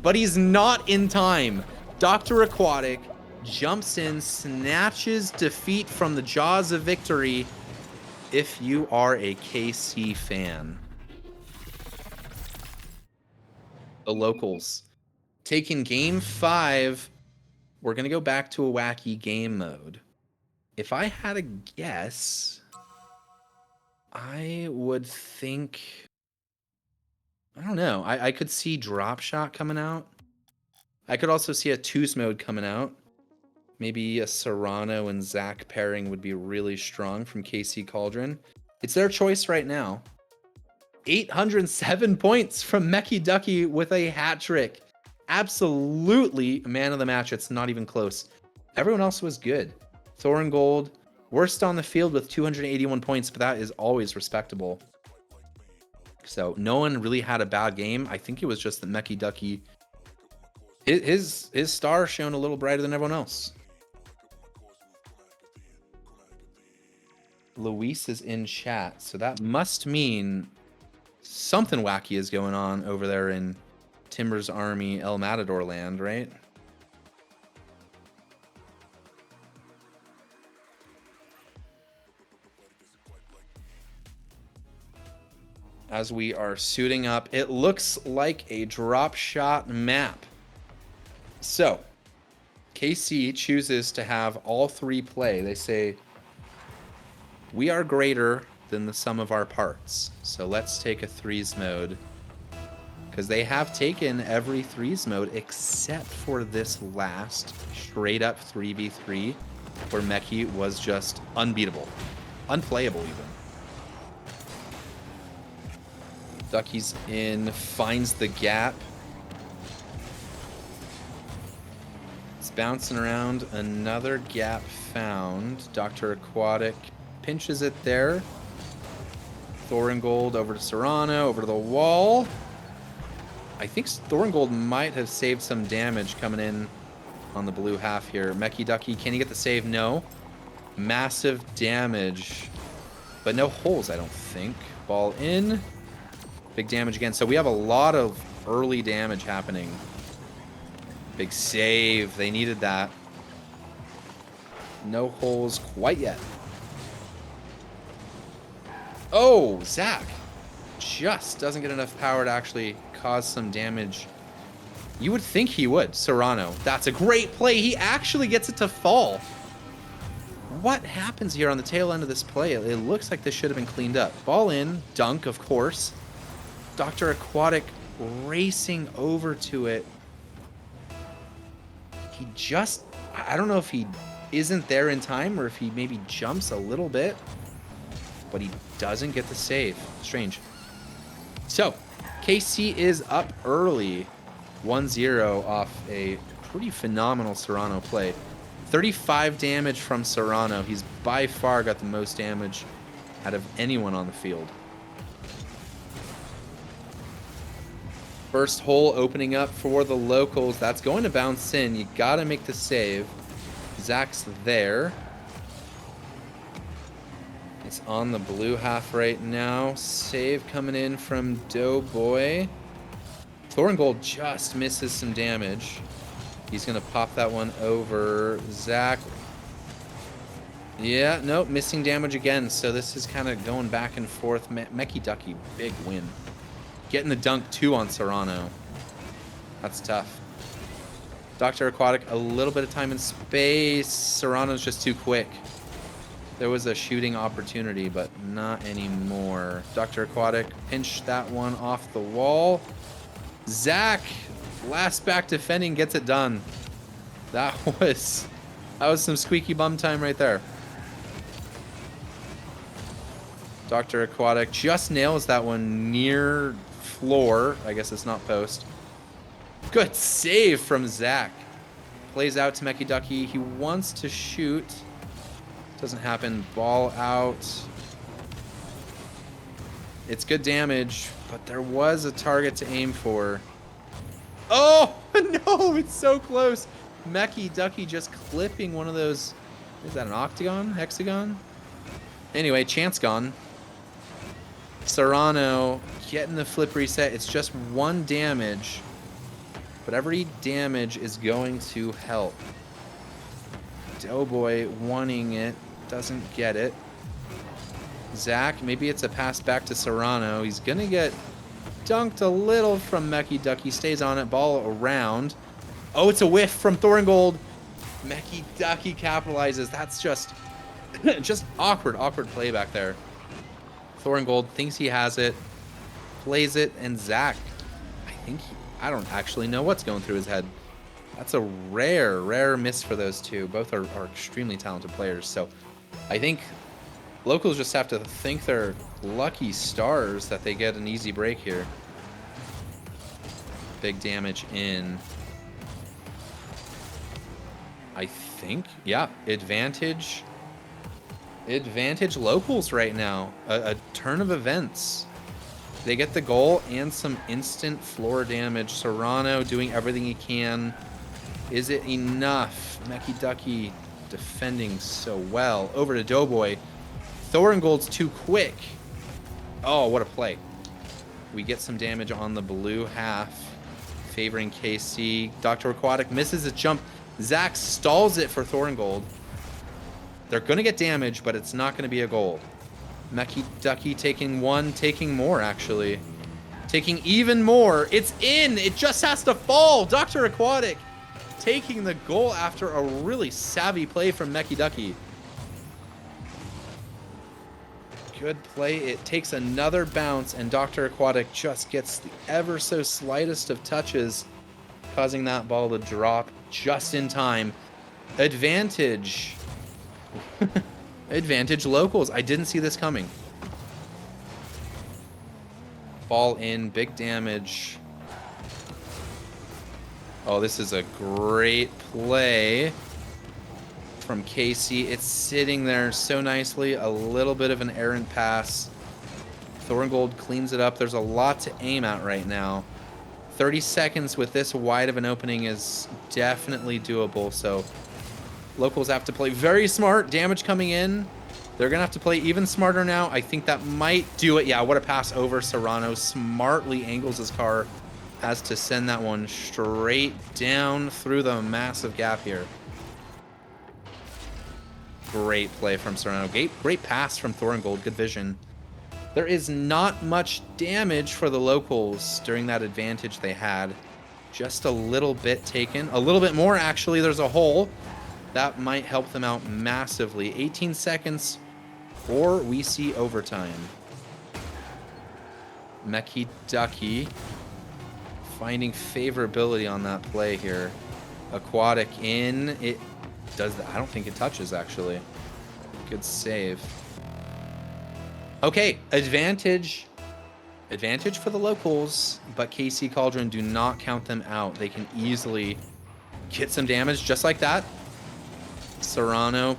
but he's not in time. Dr. Aquatic jumps in, snatches defeat from the jaws of victory if you are a KC fan. The Locals taking game 5. We're going to go back to a wacky game mode. If I had a guess, I would think, I don't know. I could see Drop Shot coming out. I could also see a twos mode coming out. Maybe a Serrano and Zach pairing would be really strong from KC Cauldron. It's their choice right now. 807 points from Mecky Ducky with a hat trick. Absolutely man of the match. It's not even close. Everyone else was good. Thorin Gold, worst on the field with 281 points, but that is always respectable. So no one really had a bad game. I think it was just that Mecky Ducky, his star shone a little brighter than everyone else. Luis is in chat, so that must mean something wacky is going on over there in Timbers Army, El Matador land, right? As we are suiting up, it looks like a drop shot map. So, KC chooses to have all 3 play. They say, we are greater than the sum of our parts. So let's take a 3s mode. Because they have taken every 3s mode except for this last straight up 3v3 where Mecky was just unbeatable. Unplayable even. Ducky's in, finds the gap. It's bouncing around, another gap found. Dr. Aquatic pinches it there. Thorin Gold over to Serrano, over to the wall. I think Thorin Gold might have saved some damage coming in on the blue half here. Mecky Ducky, can he get the save? No. Massive damage, but no holes, I don't think. Ball in. Big damage again. So we have a lot of early damage happening. Big save. They needed that. No holes quite yet. Oh, Zach just doesn't get enough power to actually cause some damage. You would think he would. Serrano. That's a great play. He actually gets it to fall. What happens here on the tail end of this play? It looks like this should have been cleaned up. Ball in, dunk, of course. Dr. Aquatic racing over to it. He just, I don't know if he isn't there in time or if he maybe jumps a little bit, but he doesn't get the save. Strange. So, KC is up early, 1-0 off a pretty phenomenal Serrano play. 35 damage from Serrano. He's by far got the most damage out of anyone on the field. First hole opening up for the locals. That's going to bounce in. You got to make the save. Zach's there. It's on the blue half right now. Save coming in from Doughboy. Thorngold just misses some damage. He's going to pop that one over. Zach. Yeah, nope, missing damage again. So this is kind of going back and forth. Mecky Ducky, big win. Getting the dunk, too, on Serrano. That's tough. Dr. Aquatic, a little bit of time and space. Serrano's just too quick. There was a shooting opportunity, but not anymore. Dr. Aquatic pinched that one off the wall. Zach, last back defending, gets it done. That was some squeaky bum time right there. Dr. Aquatic just nails that one near floor. I guess it's not post. Good save from Zach. Plays out to Mecky Ducky. He wants to shoot. Doesn't happen. Ball out. It's good damage, but there was a target to aim for. Oh, no, it's so close. Mecky Ducky just clipping one of those. Is that an octagon? Hexagon? Anyway, chance gone. Serrano getting the flip reset. It's just 1 damage, but every damage is going to help. Doughboy wanting it. Doesn't get it. Zach, maybe it's a pass back to Serrano. He's going to get dunked a little from Mecky Ducky. Stays on it. Ball around. Oh, it's a whiff from Thorngold. Mecky Ducky capitalizes. That's just awkward play back there. Thorngold thinks he has it. Plays it. And Zach, I don't actually know what's going through his head. That's a rare miss for those two. Both are extremely talented players. So I think locals just have to think they're lucky stars that they get an easy break here. Big damage in. I think, yeah, advantage locals right now. A turn of events. They get the goal and some instant floor damage. Serrano doing everything he can. Is it enough? Mecky Ducky defending so well. Over to Doughboy. Thorngold's too quick. Oh, what a play. We get some damage on the blue half, favoring KC. Dr. Aquatic misses a jump. Zach stalls it for Thorngold. They're going to get damage, but it's not going to be a goal. Mecky Ducky taking one, taking more, actually. Taking even more. It's in. It just has to fall. Dr. Aquatic taking the goal after a really savvy play from Mecky Ducky. Good play. It takes another bounce, and Dr. Aquatic just gets the ever so slightest of touches, causing that ball to drop just in time. Advantage. Advantage locals. I didn't see this coming. Ball in, big damage. Oh, this is a great play from KC. It's sitting there so nicely. A little bit of an errant pass. Thorngold cleans it up. There's a lot to aim at right now. 30 seconds with this wide of an opening is definitely doable. So locals have to play very smart. Damage coming in. They're going to have to play even smarter now. I think that might do it. Yeah, what a pass over. Serrano smartly angles his car. Has to send that one straight down through the massive gap here. Great play from Serrano. Great pass from Thorngold. Good vision. There is not much damage for the locals during that advantage they had. Just a little bit taken. A little bit more, actually. There's a hole. That might help them out massively. 18 seconds, or we see overtime. Meki Ducky finding favorability on that play here. Aquatic in. It does that. I don't think it touches, actually. Good save. Okay, advantage. Advantage for the locals, but KC Cauldron do not count them out. They can easily get some damage just like that. Serrano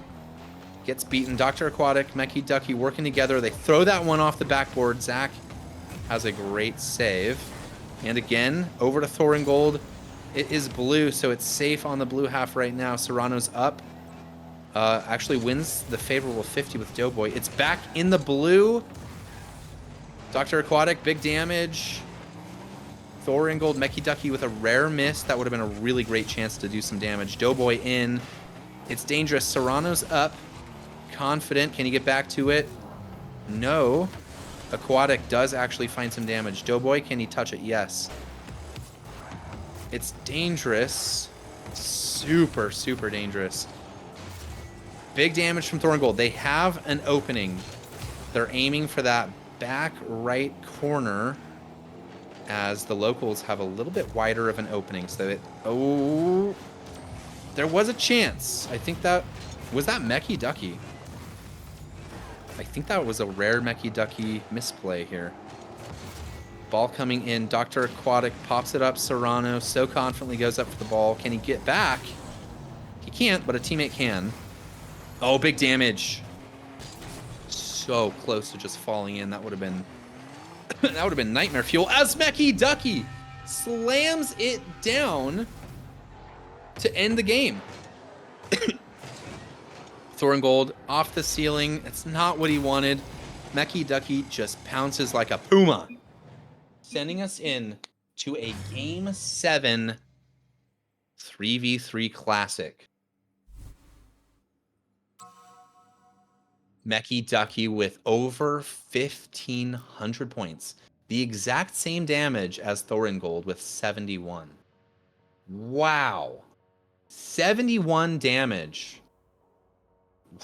gets beaten. Dr. Aquatic, Meki Ducky working together. They throw that one off the backboard. Zach has a great save. And again, over to Thoringold. It is blue, so it's safe on the blue half right now. Serrano's up. Actually wins the favorable 50 with Doughboy. It's back in the blue. Dr. Aquatic, big damage. Thoringold, Meki Ducky with a rare miss. That would have been a really great chance to do some damage. Doughboy in. It's dangerous. Serrano's up. Confident. Can he get back to it? No. Aquatic does actually find some damage. Doughboy, can he touch it? Yes. It's dangerous. Super, super dangerous. Big damage from Thoringold. They have an opening. They're aiming for that back right corner as the locals have a little bit wider of an opening. So it... Oh... There was a chance. I think that... Was that Meki Ducky? I think that was a rare Meki Ducky misplay here. Ball coming in. Dr. Aquatic pops it up. Serrano so confidently goes up for the ball. Can he get back? He can't, but a teammate can. Oh, big damage. So close to just falling in. That would have been... that would have been nightmare fuel. As Meki Ducky slams it down to end the game. Thoringold off the ceiling. It's not what he wanted. Meki Ducky just pounces like a puma, sending us in to a Game 7 3v3 Classic. Meki Ducky with over 1,500 points. The exact same damage as Thoringold with 71. Wow. 71 damage.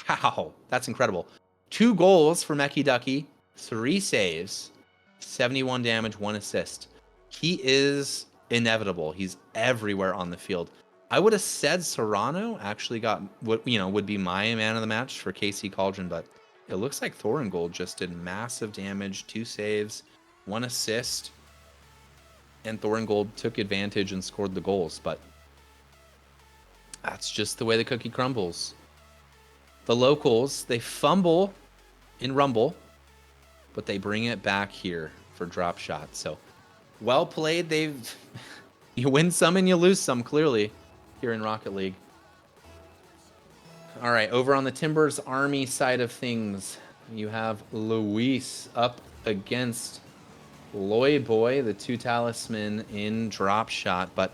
Wow, that's incredible. 2 goals for Meki Ducky, 3 saves, 71 damage, 1 assist. He is inevitable. He's everywhere on the field. I would have said Serrano actually got what would be my man of the match for KC Cauldron, but it looks like Thoringold just did massive damage, 2 saves, 1 assist, and Thoringold took advantage and scored the goals, but that's just the way the cookie crumbles. The locals, they fumble in Rumble, but they bring it back here for drop shots. So, well played. You win some and you lose some, clearly, here in Rocket League. All right, over on the Timbers Army side of things, you have Luis up against Loy Boy, the 2 talisman in drop shot, but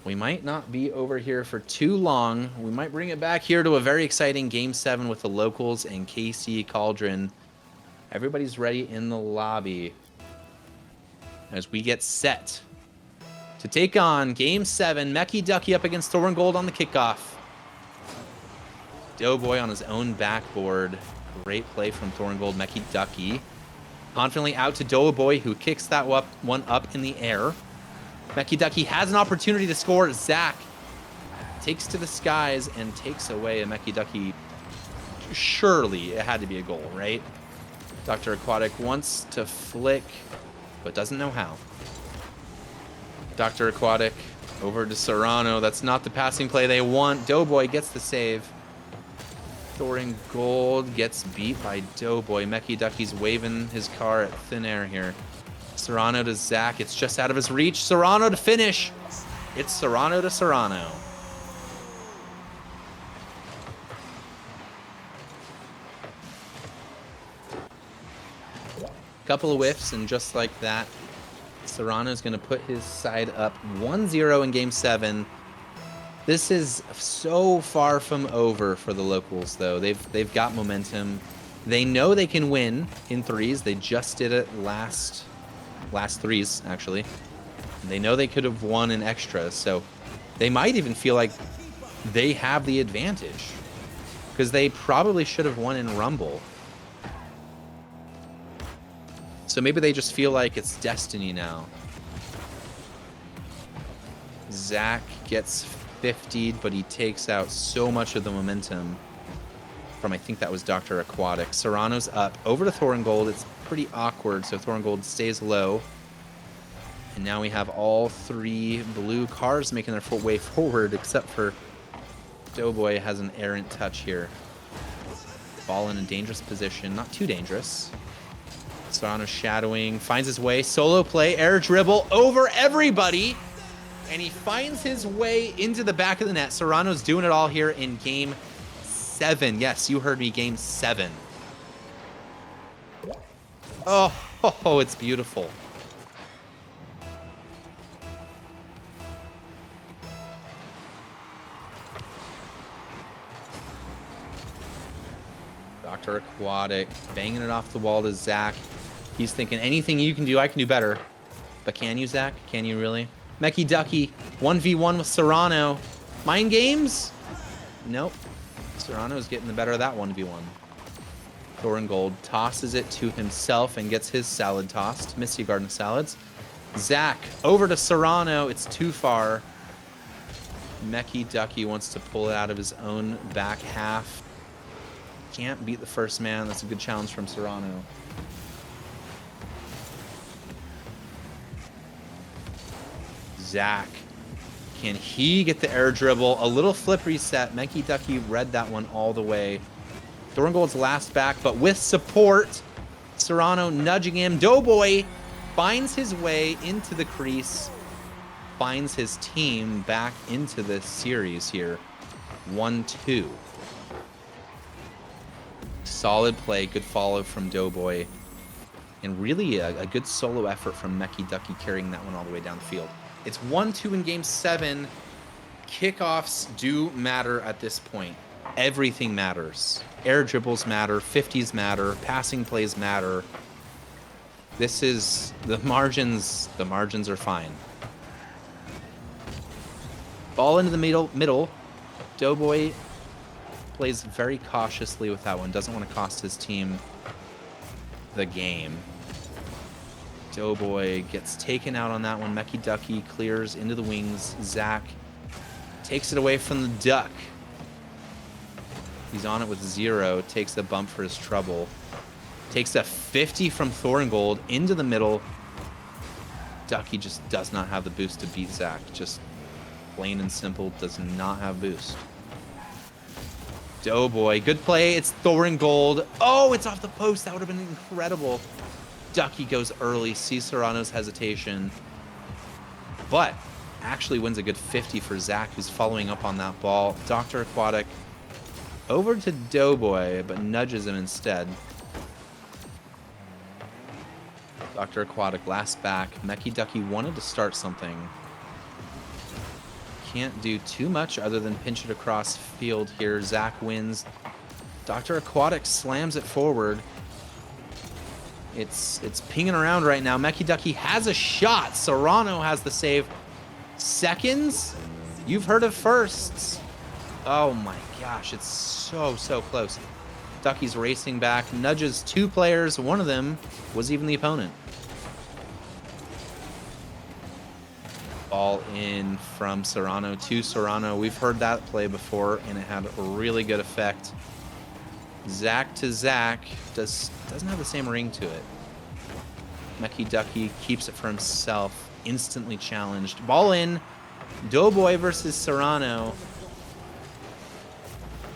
we might not be over here for too long. We might bring it back here to a very exciting Game 7 with the locals and KC Cauldron. Everybody's ready in the lobby as we get set to take on Game 7. Meki Ducky up against Thoringold on the kickoff. Doughboy on his own backboard. Great play from Thoringold. Meki Ducky confidently out to Doughboy, who kicks that one up in the air. Meki Ducky has an opportunity to score. Zach takes to the skies and takes away a Meki Ducky. Surely it had to be a goal, right? Dr. Aquatic wants to flick, but doesn't know how. Dr. Aquatic over to Serrano. That's not the passing play they want. Doughboy gets the save. Thoringold gets beat by Doughboy. Meki Ducky's waving his car at thin air here. Serrano to Zach. It's just out of his reach. Serrano to finish. It's Serrano to Serrano. Couple of whiffs, and just like that, Serrano's going to put his side up 1-0 in Game 7. This is so far from over for the locals, though. They've got momentum. They know they can win in threes. They just did it last threes, actually. And they know they could have won in extras, so they might even feel like they have the advantage. Because they probably should have won in Rumble. So maybe they just feel like it's destiny now. Zach gets 50'd, but he takes out so much of the momentum from, I think that was Dr. Aquatic. Serrano's up over to Thoringold. It's pretty awkward, so Thoringold stays low. And now we have all three blue cars making their way forward, except for Doughboy has an errant touch here. Ball in a dangerous position. Not too dangerous. Serrano shadowing, finds his way. Solo play, air dribble over everybody. And he finds his way into the back of the net. Serrano's doing it all here in game 7. Yes, you heard me, game 7. Oh, it's beautiful. Dr. Aquatic banging it off the wall to Zach. He's thinking, anything you can do, I can do better. But can you, Zach? Can you really? Mecky Ducky, 1v1 with Serrano. Mind games? Nope. Serrano's getting the better of that 1v1. Thoringold tosses it to himself and gets his salad tossed. Misty Garden Salads. Zach over to Serrano. It's too far. Mecky Ducky wants to pull it out of his own back half. Can't beat the first man. That's a good challenge from Serrano. Zach. Can he get the air dribble? A little flip reset. Mecky Ducky read that one all the way. Thoringold's last back, but with support. Serrano nudging him. Doughboy finds his way into the crease. Finds his team back into this series here. 1-2. Solid play, good follow from Doughboy. And really a good solo effort from Mecky Ducky carrying that one all the way down the field. It's 1-2 in game 7. Kickoffs do matter at this point. Everything matters. Air dribbles matter, 50s matter, passing plays matter. This is the margins are fine. Ball into the middle. Doughboy plays very cautiously with that one. Doesn't want to cost his team the game. Doughboy gets taken out on that one. Mecky Ducky clears into the wings. Zach takes it away from the duck. He's on it with 0. Takes a bump for his trouble. Takes a 50 from Thoringold into the middle. Ducky just does not have the boost to beat Zach. Just plain and simple, does not have boost. Doughboy, good play. It's Thoringold. Oh, it's off the post. That would have been incredible. Ducky goes early, sees Serrano's hesitation, but actually wins a good 50 for Zach, who's following up on that ball. Dr. Aquatic over to Doughboy, but nudges him instead. Dr. Aquatic last back. Mecky Ducky wanted to start something. Can't do too much other than pinch it across field here. Zach wins. Dr. Aquatic slams it forward. It's pinging around right now. Mecky Ducky has a shot. Serrano has the save. Seconds? You've heard of firsts. Oh my gosh, it's so close. Ducky's racing back, nudges 2 players. One of them was even the opponent. Ball in from Serrano to Serrano. We've heard that play before, and it had a really good effect. Zach to Zach doesn't have the same ring to it. Mecky Ducky keeps it for himself. Instantly challenged. Ball in. Doughboy versus Serrano.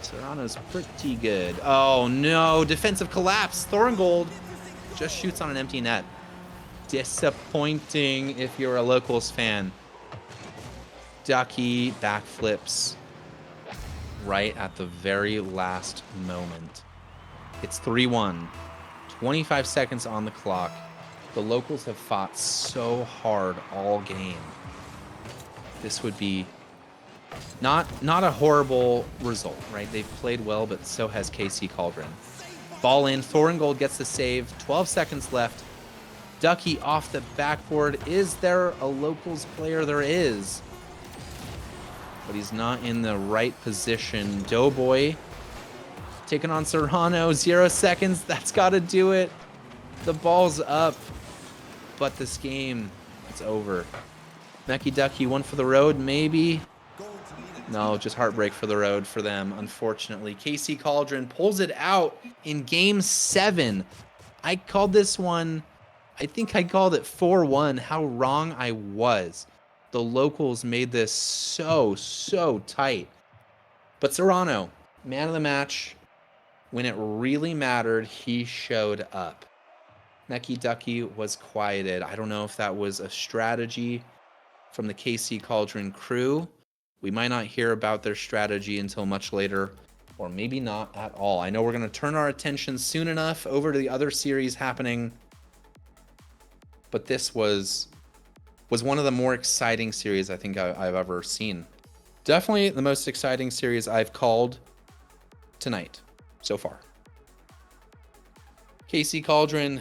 Serrano's pretty good. Oh no, defensive collapse. Thoringold just shoots on an empty net. Disappointing if you're a Locals fan. Ducky backflips right at the very last moment. It's 3-1. 25 seconds on the clock. The Locals have fought so hard all game. This would be not a horrible result, right? They've played well, but so has KC Cauldron. Ball in. Thoringold gets the save. 12 seconds left. Ducky off the backboard. Is there a Locals player? There is. but he's not in the right position. Doughboy taking on Serrano. 0 seconds. That's got to do it. The ball's up, but this game, it's over. Mecky Ducky, one for the road, maybe. No, just heartbreak for the road for them, unfortunately. KC Cauldron pulls it out in Game 7. I called this one, I think I called it 4-1. How wrong I was. The locals made this so tight. But Serrano, man of the match. When it really mattered, he showed up. Mecky Ducky was quieted. I don't know if that was a strategy from the KC Cauldron crew. We might not hear about their strategy until much later, or maybe not at all. I know we're going to turn our attention soon enough over to the other series happening, but this was one of the more exciting series I think I've ever seen. Definitely the most exciting series I've called tonight so far. KC Cauldron,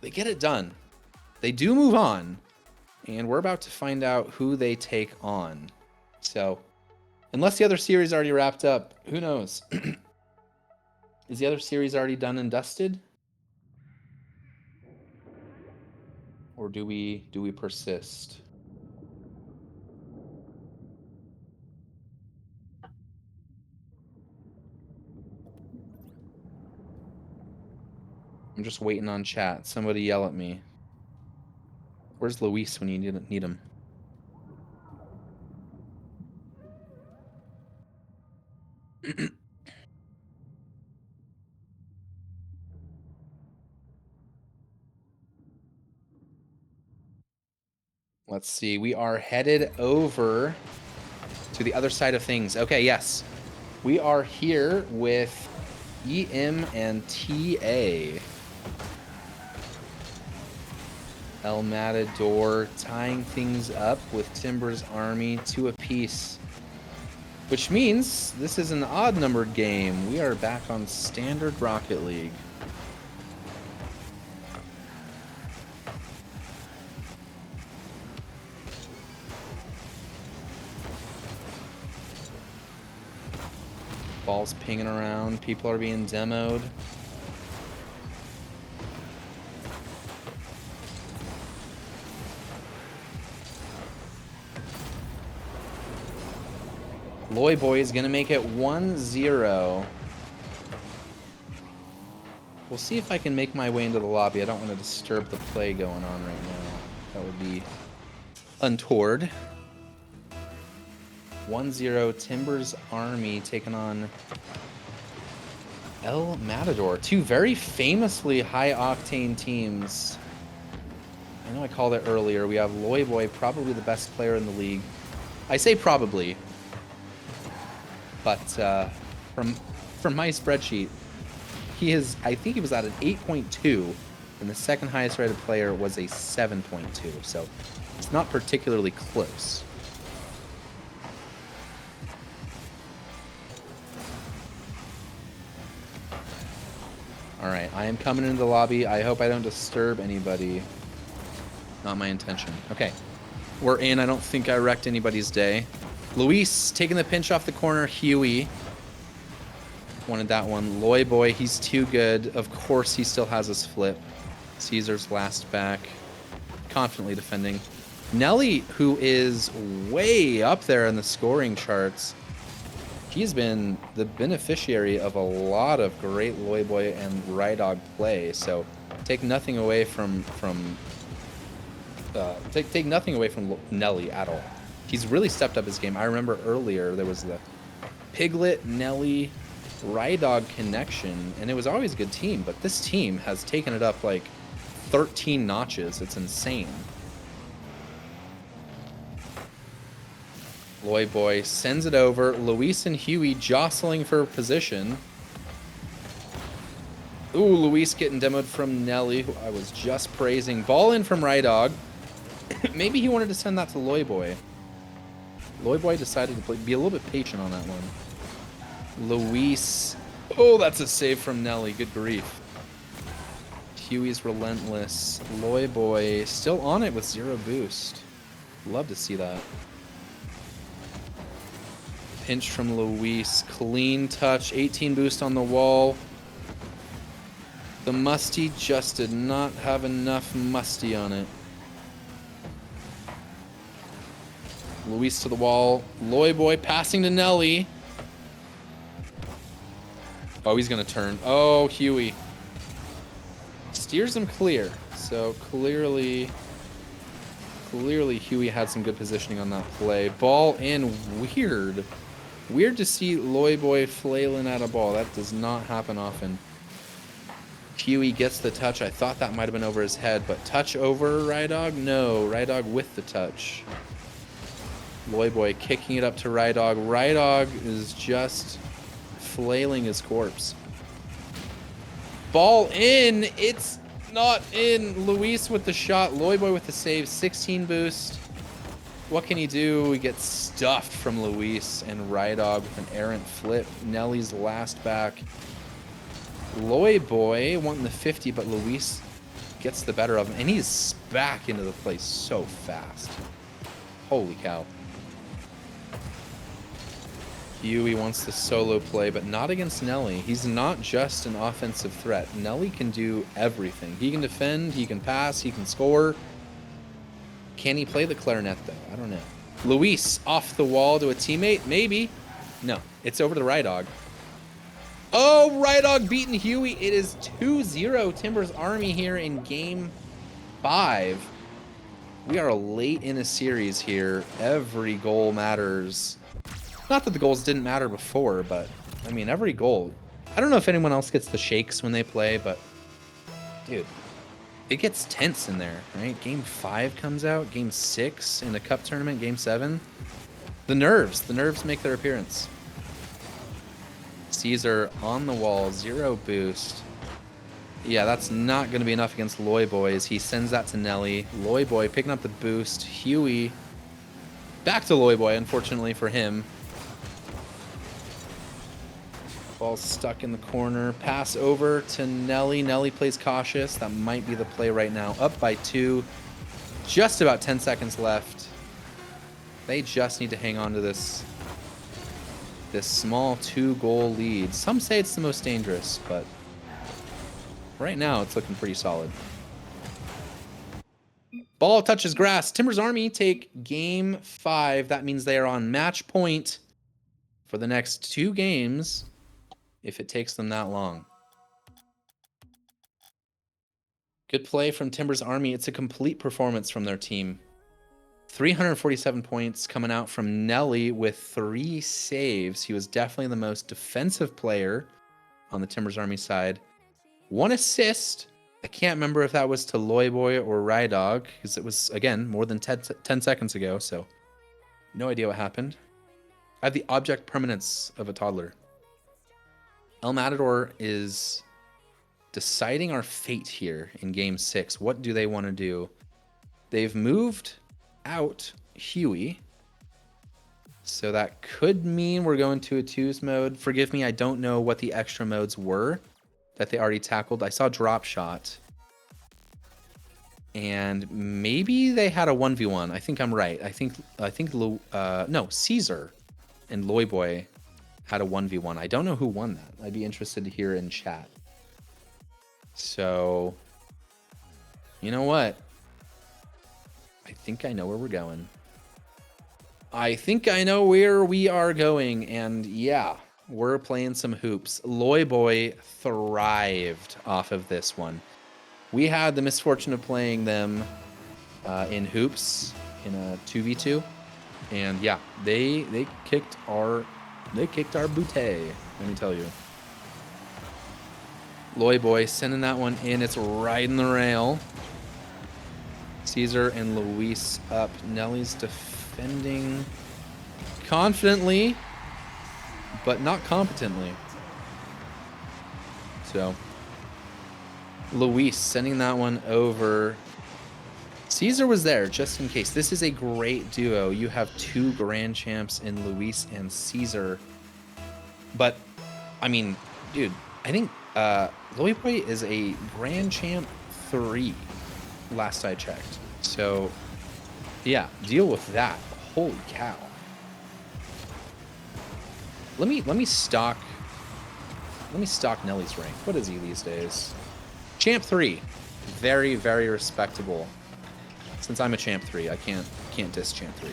they get it done. They do move on, and we're about to find out who they take on. So, unless the other series already wrapped up, who knows? Is the other series already done and dusted? Or do we persist? I'm just waiting on chat. Somebody yell at me. Where's Luis when you need him? Let's see. We are headed over to the other side of things. Okay, yes. We are here with EM and TA. El Matador tying things up with Timbers Army 2 apiece. Which means this is an odd-numbered game. We are back on Standard Rocket League. Ball's pinging around. People are being demoed. Loy Boy is going to make it 1-0. We'll see if I can make my way into the lobby. I don't want to disturb the play going on right now. That would be untoward. 1-0 Timbers Army taking on El Matador. 2 very famously high-octane teams. I know I called it earlier. We have Loy Boy, probably the best player in the league. I say probably. But from my spreadsheet, he is, I think he was at an 8.2, and the second highest rated player was a 7.2, so it's not particularly close. Alright, I am coming into the lobby. I hope I don't disturb anybody. Not my intention. Okay, we're in. I don't think I wrecked anybody's day. Luis taking the pinch off the corner. Huey wanted that one. Loy Boy, he's too good. Of course, he still has his flip. Caesar's last back. Confidently defending. Nelly, who is way up there in the scoring charts. He's been the beneficiary of a lot of great Loy Boy and Rydog play. So take nothing away from take nothing away from Nelly at all. He's really stepped up his game. I remember earlier there was the Piglet, Nelly, Rydog connection, and it was always a good team, but this team has taken it up like 13 notches. It's insane. Loy Boy sends it over. Luis and Huey jostling for position. Ooh, Luis getting demoed from Nelly, who I was just praising. Ball in from Rydog. Maybe he wanted to send that to Loy Boy. Loy Boy decided to be a little bit patient on that one. Luis. Oh, that's a save from Nelly. Good grief. Huey's relentless. Loy Boy still on it with 0 boost. Love to see that. Pinch from Luis. Clean touch. 18 boost on the wall. The Musty just did not have enough Musty on it. Luis to the wall. Loy Boy passing to Nelly. Oh, he's going to turn. Oh, Huey. Steers him clear. So clearly Huey had some good positioning on that play. Ball in. Weird. Weird to see Loy Boy flailing at a ball. That does not happen often. Huey gets the touch. I thought that might have been over his head, but touch over Rydog? No, Rydog with the touch. Loy Boy kicking it up to Rydog. Rydog is just flailing his corpse. Ball in. It's not in. Luis with the shot. Loy Boy with the save. 16 boost. What can he do? He gets stuffed from Luis, and Rydog with an errant flip. Nelly's last back. Loy Boy wanting the 50, but Luis gets the better of him, and he's back into the play so fast. Holy cow. Huey wants the solo play, but not against Nelly. He's not just an offensive threat. Nelly can do everything. He can defend, he can pass, he can score. Can he play the clarinet, though? I don't know. Luis off the wall to a teammate? Maybe. No, it's over to Rydog. Oh, Rydog beating Huey. It is 2-0 Timbers Army here in Game 5. We are late in a series here. Every goal matters. Not that the goals didn't matter before, but, I mean, every goal. I don't know if anyone else gets the shakes when they play, but, dude, it gets tense in there, right? Game 5 comes out, Game 6 in the Cup tournament, Game 7. The nerves make their appearance. Caesar on the wall, 0 boost. Yeah, that's not going to be enough against Loy Boy as he sends that to Nelly. Loy Boy picking up the boost. Huey back to Loy Boy, unfortunately for him. Ball stuck in the corner. Pass over to Nelly. Nelly plays cautious. That might be the play right now. Up by 2. Just about 10 seconds left. They just need to hang on to this small 2-goal lead. Some say it's the most dangerous, but right now it's looking pretty solid. Ball touches grass. Timbers Army take Game 5. That means they are on match point for the next 2 games, if it takes them that long. Good play from Timbers Army. It's a complete performance from their team. 347 points coming out from Nelly with 3 saves. He was definitely the most defensive player on the Timbers Army side. 1 assist. I can't remember if that was to Loy Boy or Rydog, because it was, again, more than 10 seconds ago, so no idea what happened. I have the object permanence of a toddler. El Matador is deciding our fate here in Game 6. What do they want to do? They've moved out Huey, so that could mean we're going to a 2s mode. Forgive me, I don't know what the extra modes were that they already tackled. I saw drop shot, and maybe they had a 1v1. I think I'm right. I think no, Caesar and Loy Boy had a 1v1. I don't know who won that. I'd be interested to hear in chat. So, you know what? I think I know where we're going. I think I know where we are going, and yeah, we're playing some hoops. Loy Boy thrived off of this one. We had the misfortune of playing them in hoops in a 2v2, and yeah, they kicked our booty, let me tell you. Loy Boy sending that one in. It's right in the rail. Caesar and Luis up. Nelly's defending confidently, but not competently. So, Luis sending that one over. Caesar was there just in case. This is a great duo. You have 2 grand champs in Luis and Caesar. But, I mean, dude, I think Loy Boy is a grand champ 3 last I checked. So, yeah, deal with that. Holy cow. Let me stock Nelly's rank. What is he these days? Champ 3. Very, very respectable. Since I'm a Champ 3, I can't diss Champ 3.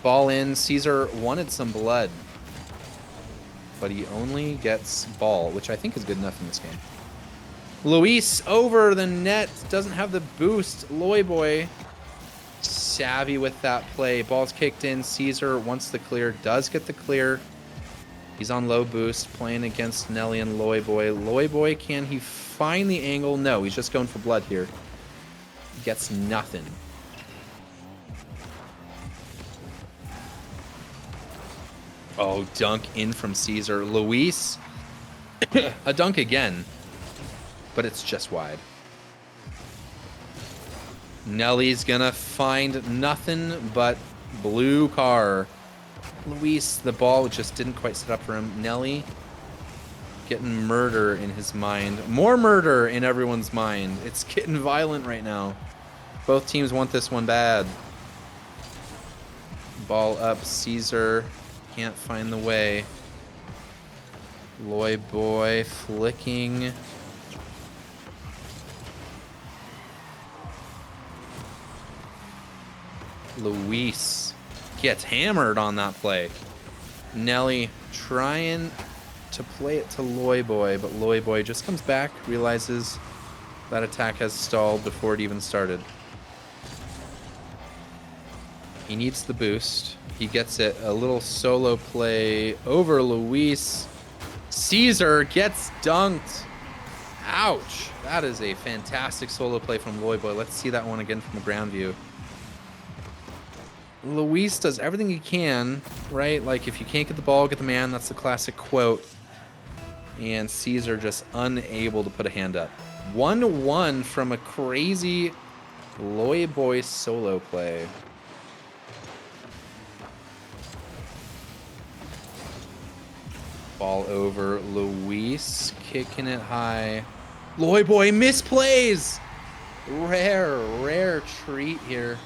Ball in. Caesar wanted some blood, but he only gets ball, which I think is good enough in this game. Luis over the net. Doesn't have the boost. Loyboy savvy with that play. Ball's kicked in. Caesar wants the clear. Does get the clear. He's on low boost, playing against Nelly and Loyboy. Loyboy, can he find the angle? No, he's just going for blood here. Gets nothing. Oh, dunk in from Caesar. Luis, a dunk again, but it's just wide. Nelly's gonna find nothing but blue car. Luis, the ball just didn't quite set up for him. Nelly getting murder in his mind. More murder in everyone's mind. It's getting violent right now. Both teams want this one bad. Ball up. Caesar can't find the way. Loyboy flicking. Luis gets hammered on that play. Nelly trying to play it to Loyboy, but Loyboy just comes back, realizes that attack has stalled before it even started. He needs the boost. He gets it. A little solo play over Luis. Caesar gets dunked. Ouch. That is a fantastic solo play from Loyboy. Let's see that one again from the ground view. Luis does everything he can, right? Like, if you can't get the ball, get the man. That's the classic quote. And Caesar just unable to put a hand up. 1-1 from a crazy Loyboy solo play. Ball over. Luis kicking it high. Loyboy misplays! Rare treat here.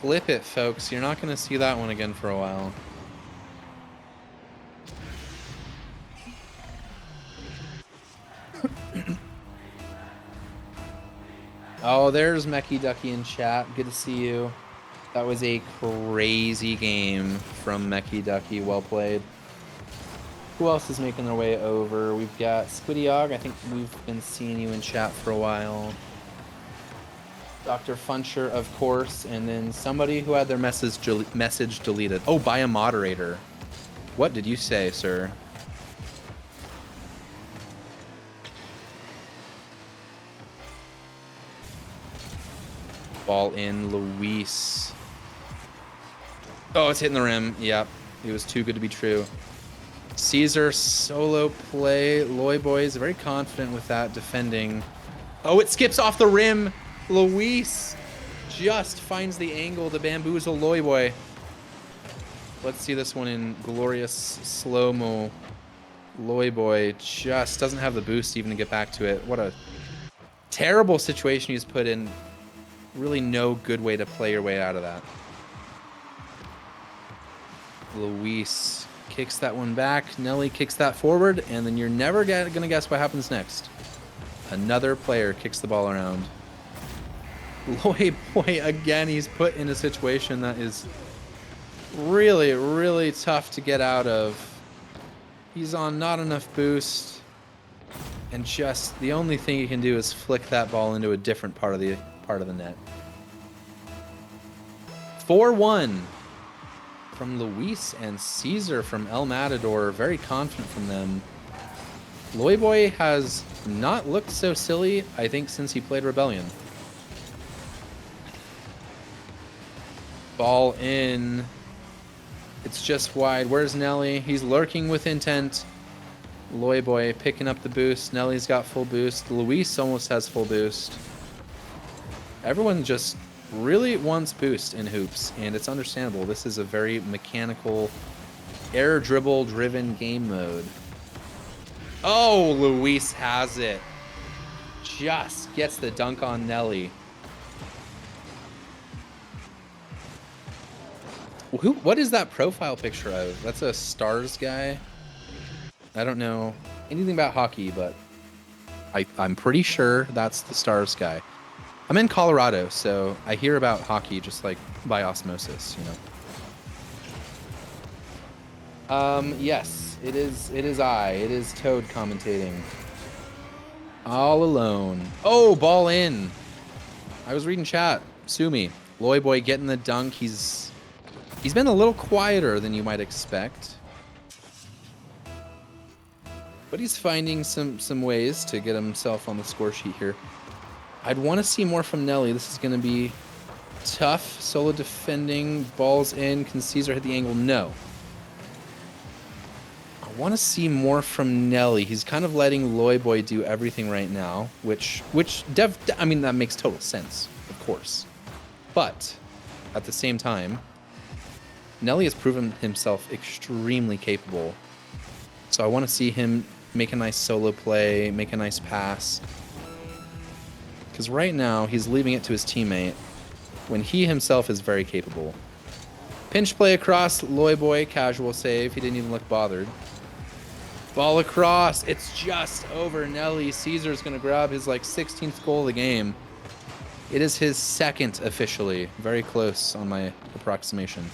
Flip it, folks. You're not going to see that one again for a while. Oh, there's Mecky Ducky in chat. Good to see you. That was a crazy game from Mecky Ducky. Well played. Who else is making their way over? We've got Squiddyog. I think we've been seeing you in chat for a while. Dr. Funcher, of course, and then somebody who had their message deleted. Oh, by a moderator. What did you say, sir? Ball in. Luis. Oh, it's hitting the rim. Yep. It was too good to be true. Caesar solo play. Loyboy is very confident with that defending. Oh, it skips off the rim. Luis just finds the angle to bamboozle Loyboy. Let's see this one in glorious slow-mo. Loyboy just doesn't have the boost even to get back to it. What a terrible situation he's put in. Really no good way to play your way out of that. Luis kicks that one back. Nelly kicks that forward, and then you're never going to guess what happens next. Another player kicks the ball around. Loyboy, again, he's put in a situation that is really, really tough to get out of. He's on not enough boost, and just the only thing he can do is flick that ball into a different part of the net. 4-1 from Luis and Caesar from El Matador. Very confident from them. Loyboy has not looked so silly, I think, since he played Rebellion. Ball in. It's just wide. Where's Nelly? He's lurking with intent. Loyboy picking up the boost. Nelly's got full boost. Luis almost has full boost. Everyone just really wants boost in hoops, and it's understandable. This is a very mechanical, air dribble driven game mode. Oh, Luis has it. Just gets the dunk on Nelly. What is that profile picture of? That's a Stars guy. I don't know anything about hockey, but I'm pretty sure that's the Stars guy. I'm in Colorado, so I hear about hockey just like by osmosis, you know. Yes, it is. It is Toad commentating. All alone. Oh, ball in. I was reading chat. Sue me. Loy boy getting the dunk. He's been a little quieter than you might expect, but he's finding some ways to get himself on the score sheet here. I'd want to see more from Nelly. This is going to be tough. Solo defending. Balls in. Can Caesar hit the angle? No. I want to see more from Nelly. He's kind of letting Loy boy do everything right now, which I mean, that makes total sense, of course. But at the same time, Nelly has proven himself extremely capable. So I want to see him make a nice solo play, make a nice pass. Because right now, he's leaving it to his teammate when he himself is very capable. Pinch play across, Loy boy, casual save. He didn't even look bothered. Ball across. It's just over Nelly. Caesar's going to grab his like 16th goal of the game. It is his second officially. Very close on my approximation.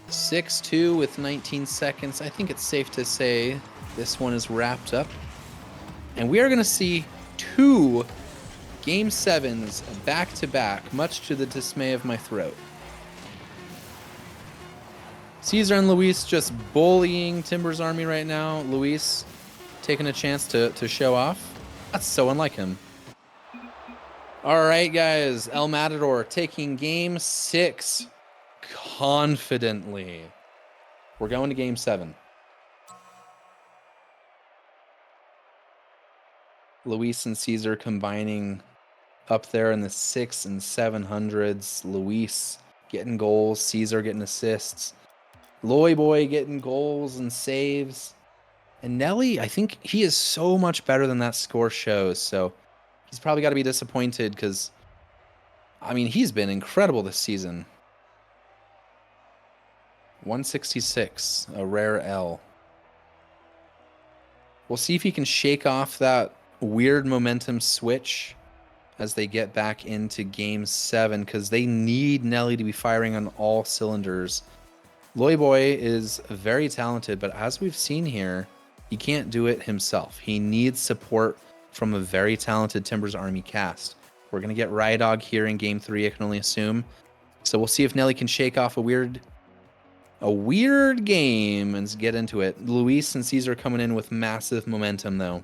(6-2) with 19 seconds. I think it's safe to say this one is wrapped up. And we are going to see 2 Game 7s back-to-back, much to the dismay of my throat. Caesar and Luis just bullying Timbers Army right now. Luis taking a chance to show off. That's so unlike him. All right, guys. El Matador taking Game 6 confidently. We're going to Game 7. Luis and Caesar combining up there in the 600s and 700s. Luis getting goals, Caesar getting assists. Loy boy getting goals and saves. And Nelly, I think he is so much better than that score shows. So he's probably got to be disappointed because, I mean, he's been incredible this season. 166, a rare L. We'll see if he can shake off that weird momentum switch as they get back into Game 7 because they need Nelly to be firing on all cylinders. Loy boy is very talented, but as we've seen here, he can't do it himself. He needs support from a very talented Timbers Army cast. We're going to get Rydog here in Game 3, I can only assume. So we'll see if Nelly can shake off a weird game and get into it. Luis and Caesar coming in with massive momentum, though.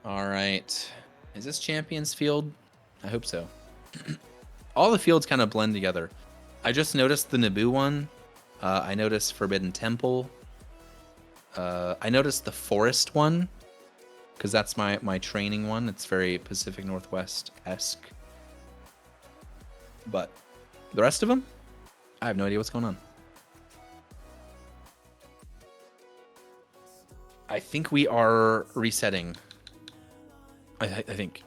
All right. Is this Champions Field? I hope so. All the fields kind of blend together. I just noticed the Naboo one. I noticed Forbidden Temple. I noticed the Forest one because that's my training one. It's very Pacific Northwest-esque. But the rest of them, I have no idea what's going on. I think we are resetting. I think.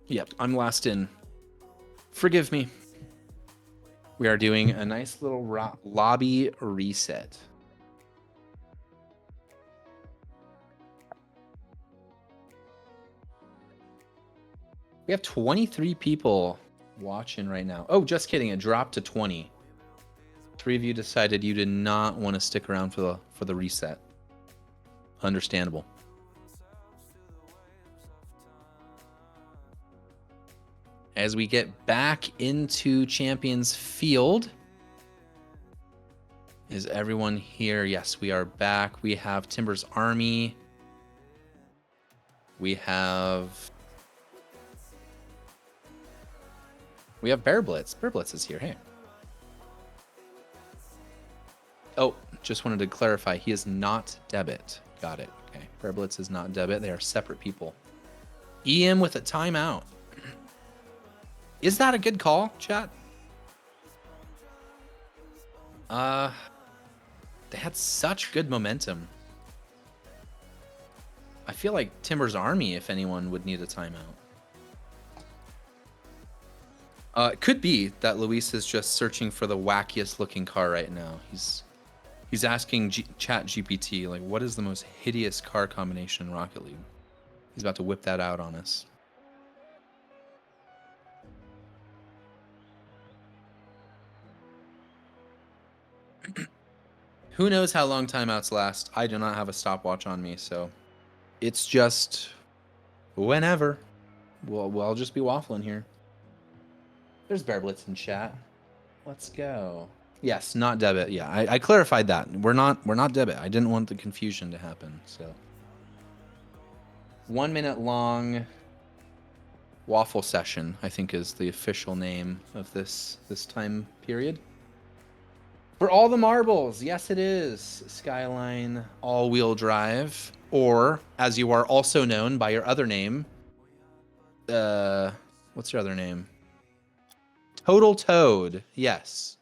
Yep, I'm last in. Forgive me. We are doing a nice little lobby reset. We have 23 people watching right now. Oh, just kidding. It dropped to 20. 3 of you decided you did not want to stick around for the reset. Understandable. As we get back into Champions Field, is everyone here? Yes, we are back. We have Timbers Army. We have BearBlitz. BearBlitz is here. Hey. Oh, just wanted to clarify. He is not debit. Got it. Okay. BearBlitz is not debit. They are separate people. EM with a timeout. Is that a good call, chat? They had such good momentum. I feel like Timbers Army, if anyone would need a timeout. It could be that Luis is just searching for the wackiest looking car right now. He's asking Chat GPT, like, what is the most hideous car combination in Rocket League? He's about to whip that out on us. Who knows how long timeouts last? I do not have a stopwatch on me, so it's just whenever. I'll just be waffling here. There's BearBlitz in chat. Let's go. Yes, not debit. Yeah, I clarified that. We're not debit. I didn't want the confusion to happen. So 1 minute long waffle session, I think, is the official name of this time period. For all the marbles, yes, it is Skyline all-wheel drive, or as you are also known by your other name, what's your other name? Total Toad. Yes,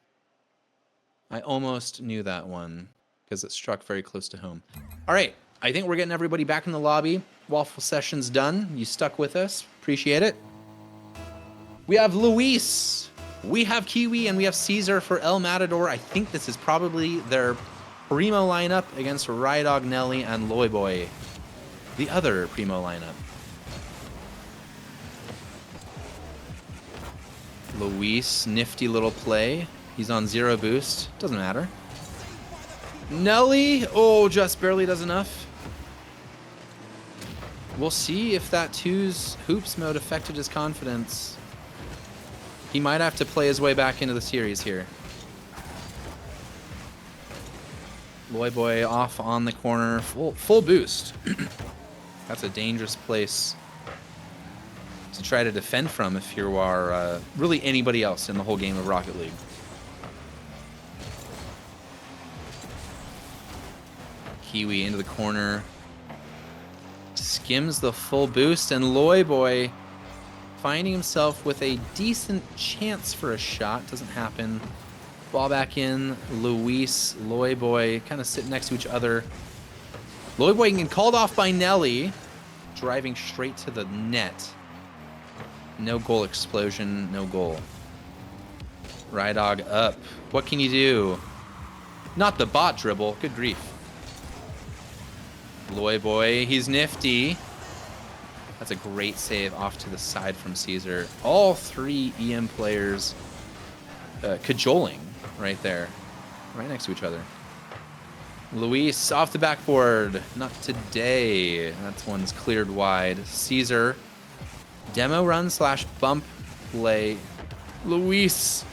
I almost knew that one because it struck very close to home. All right, I think we're getting everybody back in the lobby. Waffle session's done. You stuck with us. Appreciate it. We have Luis. We have Kiwi and we have Caesar for El Matador. I think this is probably their primo lineup against Rydog, Nelly, and Loyboy. The other primo lineup. Luis, nifty little play. He's on 0 boost. Doesn't matter. Nelly, oh, just barely does enough. We'll see if that 2's hoops mode affected his confidence. He might have to play his way back into the series here. Loyboy off on the corner. Full boost. That's a dangerous place to try to defend from if you are really anybody else in the whole game of Rocket League. Kiwi into the corner. Skims the full boost, and Loyboy finding himself with a decent chance for a shot. Doesn't happen. Ball back in. Luis, Loyboy kind of sit next to each other. Loyboy getting called off by Nelly. Driving straight to the net. No goal explosion, no goal. Rydog up. What can you do? Not the bot dribble. Good grief. Loyboy, he's nifty. That's a great save off to the side from Caesar. All 3 EM players cajoling right there. Right next to each other. Luis off the backboard. Not today. That one's cleared wide. Caesar. Demo run / bump play. Luis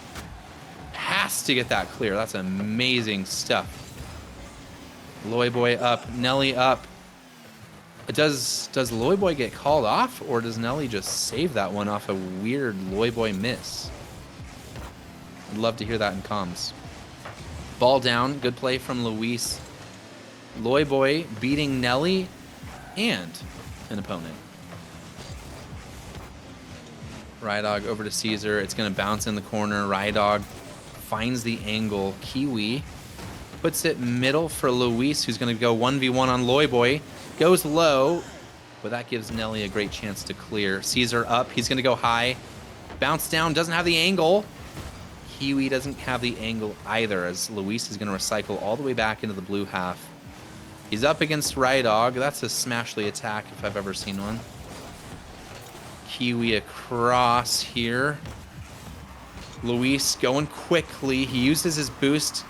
has to get that clear. That's amazing stuff. Loyboy up. Nelly up. Does Loyboy get called off, or does Nelly just save that one off a weird Loyboy miss? I'd love to hear that in comms. Ball down. Good play from Luis. Loyboy beating Nelly and an opponent. Rydog over to Caesar. It's going to bounce in the corner. Rydog finds the angle. Kiwi puts it middle for Luis, who's going to go 1v1 on Loyboy. Goes low, but that gives Nelly a great chance to clear. Caesar up. He's going to go high. Bounce down. Doesn't have the angle. Kiwi doesn't have the angle either, as Luis is going to recycle all the way back into the blue half. He's up against Rydog. That's a smashly attack if I've ever seen one. Kiwi across here. Luis going quickly. He uses his boost.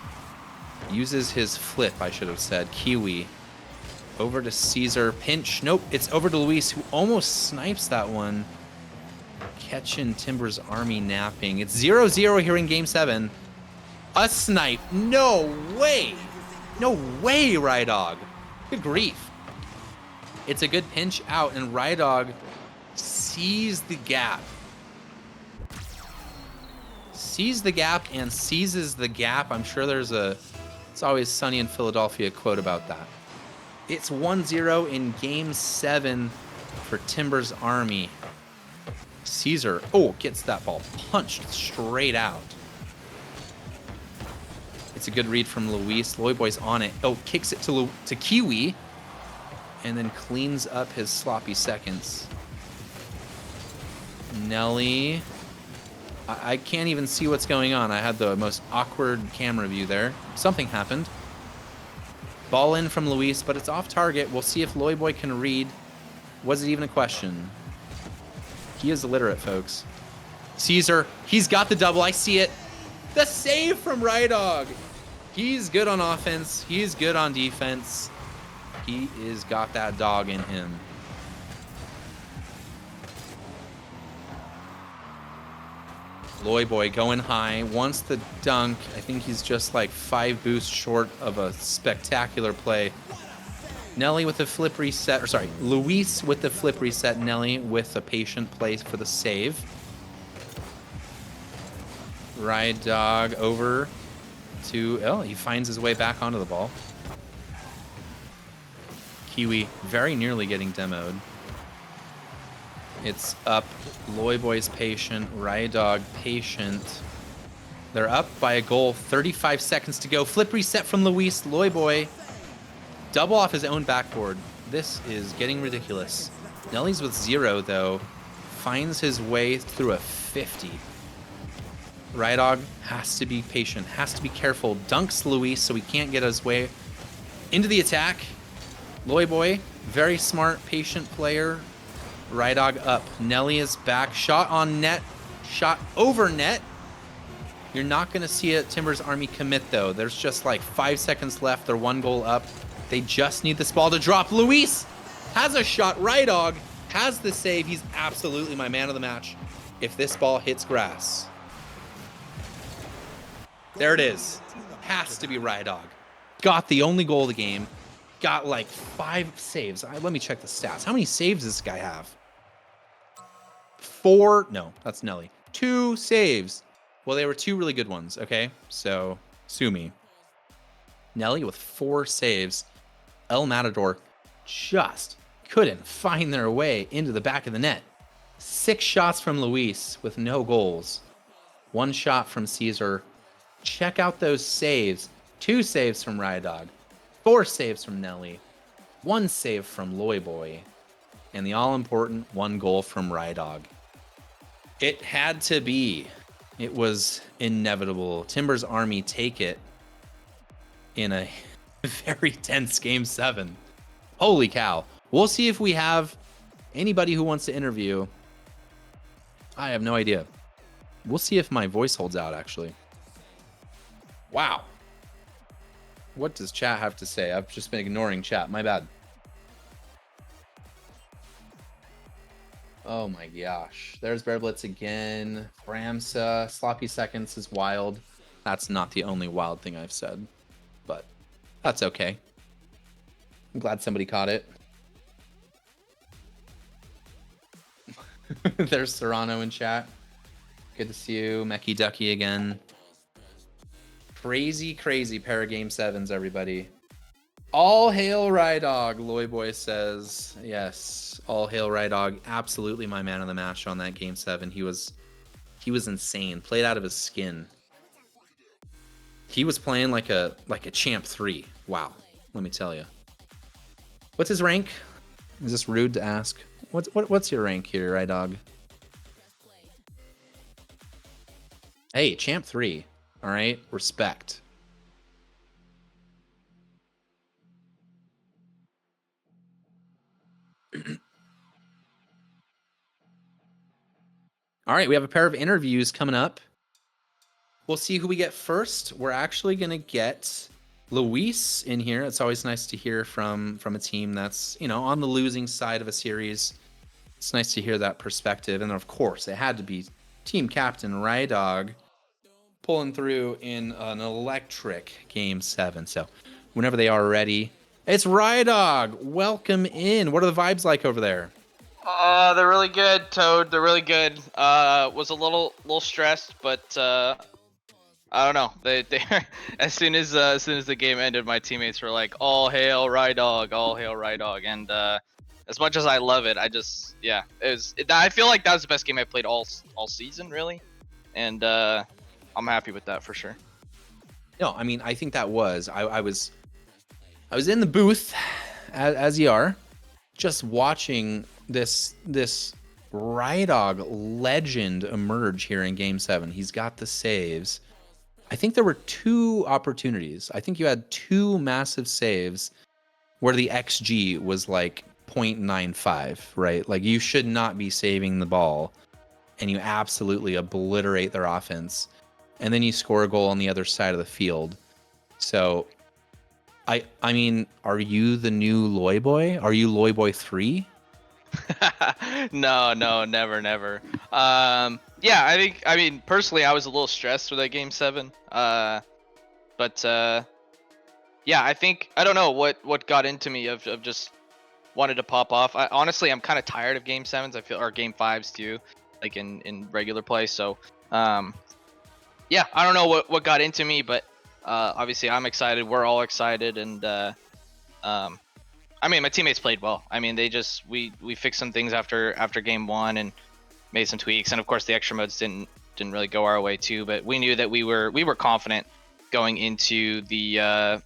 Uses his flip, I should have said. Kiwi over to Caesar. Pinch. Nope. It's over to Luis, who almost snipes that one. Catching Timbers Army napping. It's 0-0 here in Game 7. A snipe. No way. No way, Rydog. Good grief. It's a good pinch out, and Rydog sees the gap. Sees the gap and seizes the gap. I'm sure there's a It's Always Sunny in Philadelphia quote about that. It's 1-0 in Game 7 for Timbers Army. Caesar, gets that ball punched straight out. It's a good read from Luis. Loyboy's on it. Oh, kicks it to Kiwi. And then cleans up his sloppy seconds. Nelly. I can't even see what's going on. I had the most awkward camera view there. Something happened. Ball in from Luis, but it's off target. We'll see if Loyboy can read. Was it even a question? He is illiterate, folks. Caesar, he's got the double. I see it. The save from Rydog. He's good on offense. He's good on defense. He is got that dog in him. Loyboy going high, wants the dunk. I think he's just like 5 boosts short of a spectacular play. Nelly with the flip reset, or sorry, Luis with the flip reset. Nelly with a patient play for the save. Rydog over to, oh, he finds his way back onto the ball. Kiwi very nearly getting demoed. It's up. Loyboy's patient. Rydog patient. They're up by a goal. 35 seconds to go. Flip reset from Luis. Loyboy. Double off his own backboard. This is getting ridiculous. Nelly's with 0, though. Finds his way through a 50. Rydog has to be patient. Has to be careful. Dunks Luis so he can't get his way into the attack. Loyboy, very smart, patient player. Rydog up. Nelly is back. Shot on net. Shot over net. You're not going to see a Timbers Army commit, though. There's just like 5 seconds left. They're 1 goal up. They just need this ball to drop. Luis has a shot. Rydog has the save. He's absolutely my man of the match if this ball hits grass. There it is. Has to be Rydog. Got the only goal of the game. Got like 5 saves. Let me check the stats. How many saves does this guy have? 4. No, that's Nelly. 2 saves. Well, they were 2 really good ones. Okay, so sue me. Nelly with 4 saves. El Matador just couldn't find their way into the back of the net. 6 shots from Luis with no goals. 1 shot from Caesar. Check out those saves. 2 saves from Rydog. 4 saves from Nelly. 1 save from Loyboy. And the all-important 1 goal from Rydog. It had to be. It was inevitable. Timbers Army take it in a very tense Game 7. Holy cow. We'll see if we have anybody who wants to interview. I have no idea. We'll see if my voice holds out, actually. Wow. What does chat have to say? I've just been ignoring chat. My bad. Oh my gosh. There's BearBlitz again. Bramsa. Sloppy seconds is wild. That's not the only wild thing I've said. But that's okay. I'm glad somebody caught it. There's Serrano in chat. Good to see you. Mecky Ducky again. Crazy, crazy pair of Game 7s, everybody. All hail Rydog, Loyboy says. Yes, all hail Rydog. Absolutely my man of the match on that Game 7. He was insane. Played out of his skin. He was playing like a champ 3. Wow, let me tell you. What's his rank? Is this rude to ask? What's your rank here, Rydog? Hey, champ 3. All right, respect. All right, we have a pair of interviews coming up. We'll see who we get first. We're actually going to get Luis in here. It's always nice to hear from a team that's, you know, on the losing side of a series. It's nice to hear that perspective. And then, of course, it had to be team captain Rydog pulling through in an electric Game 7. So whenever they are ready, it's Rydog. Welcome in. What are the vibes like over there? They're really good, Toad. They're really good. Was a little stressed, but I don't know. They as soon as the game ended, my teammates were like, "All hail Rydog, all hail Rydog," and as much as I love it, I just I feel like that was the best game I played all season, really, and I'm happy with that for sure. No, I mean, I think that was I was in the booth as you are, just watching this Rydog legend emerge here in Game 7. He's got the saves. I think there were 2 opportunities. I think you had 2 massive saves where the XG was like 0.95, right? Like you should not be saving the ball, and you absolutely obliterate their offense. And then you score a goal on the other side of the field. So I mean, are you the new Loy Boy? Are you Loy Boy 3? No, never. Yeah, I mean, personally, I was a little stressed with that game 7. But yeah, I don't know what got into me of just wanted to pop off. Honestly, I'm kind of tired of game 7s. I feel, or game 5s too, like in regular play. So, yeah, I don't know what got into me, but obviously I'm excited. We're all excited, and I mean, my teammates played well. I mean, we fixed some things after game 1 and made some tweaks, and of course the extra modes didn't really go our way too. But we knew that we were confident going into the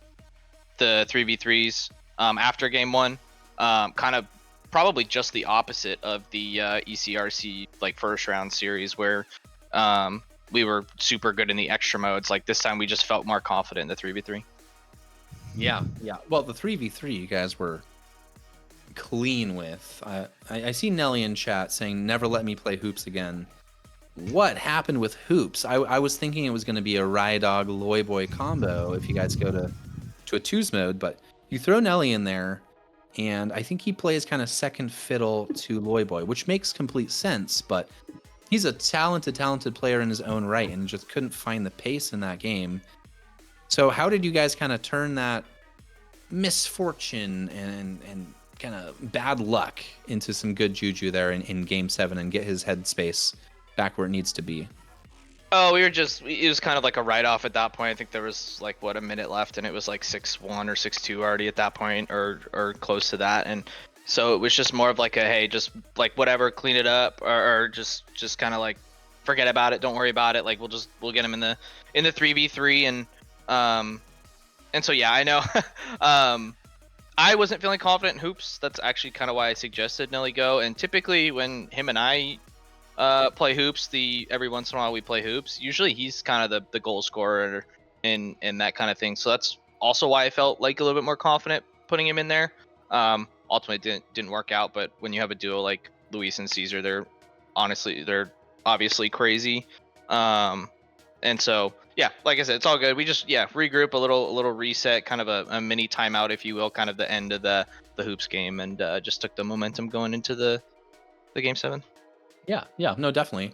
3v3s after game 1. Kind of probably just the opposite of the ECRC like first round series where we were super good in the extra modes. Like this time we just felt more confident in the 3v3. Yeah. Well, the 3v3 you guys were clean with. I see Nelly in chat saying, never let me play hoops again. What happened with hoops? I was thinking it was going to be a Rydog Loyboy combo if you guys go to a twos mode, but you throw Nelly in there, and I think he plays kind of second fiddle to Loyboy, which makes complete sense, but he's a talented player in his own right and just couldn't find the pace in that game. So how did you guys kind of turn that misfortune and kind of bad luck into some good juju there in game 7 and get his headspace back where it needs to be? Oh, it was kind of like a write-off at that point. I think there was like a minute left, and it was like 6-1 or 6-2 already at that point, or close to that. And so it was just more of like a, hey, just like whatever, clean it up, or just kind of like forget about it, don't worry about it. Like we'll get him in the 3v3, and so yeah, I know. I wasn't feeling confident in hoops. That's actually kind of why I suggested Nelly go. And typically when him and I play hoops, every once in a while we play hoops, usually he's kind of the goal scorer and that kind of thing. So that's also why I felt like a little bit more confident putting him in there. Ultimately didn't work out, but when you have a duo like Luis and Caesar, they're obviously crazy. And so yeah, like I said, it's all good. We just regroup, a little reset, kind of a mini timeout, if you will, kind of the end of the hoops game, and just took the momentum going into the game 7. Yeah, no, definitely.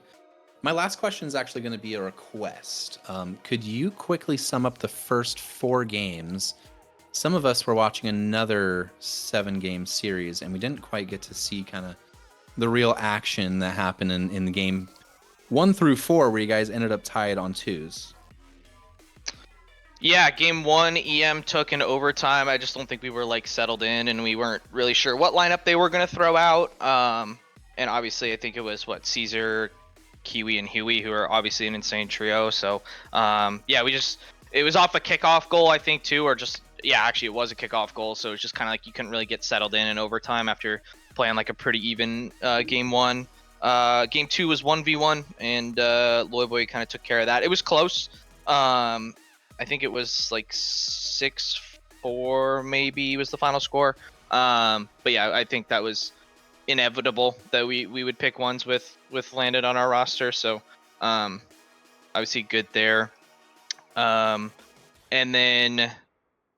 My last question is actually going to be a request. Could you quickly sum up the first 4 games? Some of us were watching another 7-game series, and we didn't quite get to see kind of the real action that happened in the game 1 through 4, where you guys ended up tied on 2s. Yeah, game 1, EM took in overtime. I just don't think we were like settled in, and we weren't really sure what lineup they were going to throw out. And obviously, I think it was Caesar, Kiwi, and Huey, who are obviously an insane trio. So, yeah, it was off a kickoff goal, I think, too, or just, yeah, actually, it was a kickoff goal. So it was just kind of like you couldn't really get settled in overtime after playing like a pretty even game 1. Game 2 was 1v1, and Loyboy kind of took care of that. It was close. I think it was like 6-4, maybe was the final score. But yeah, I think that was inevitable that we would pick ones with landed on our roster. So obviously good there. And then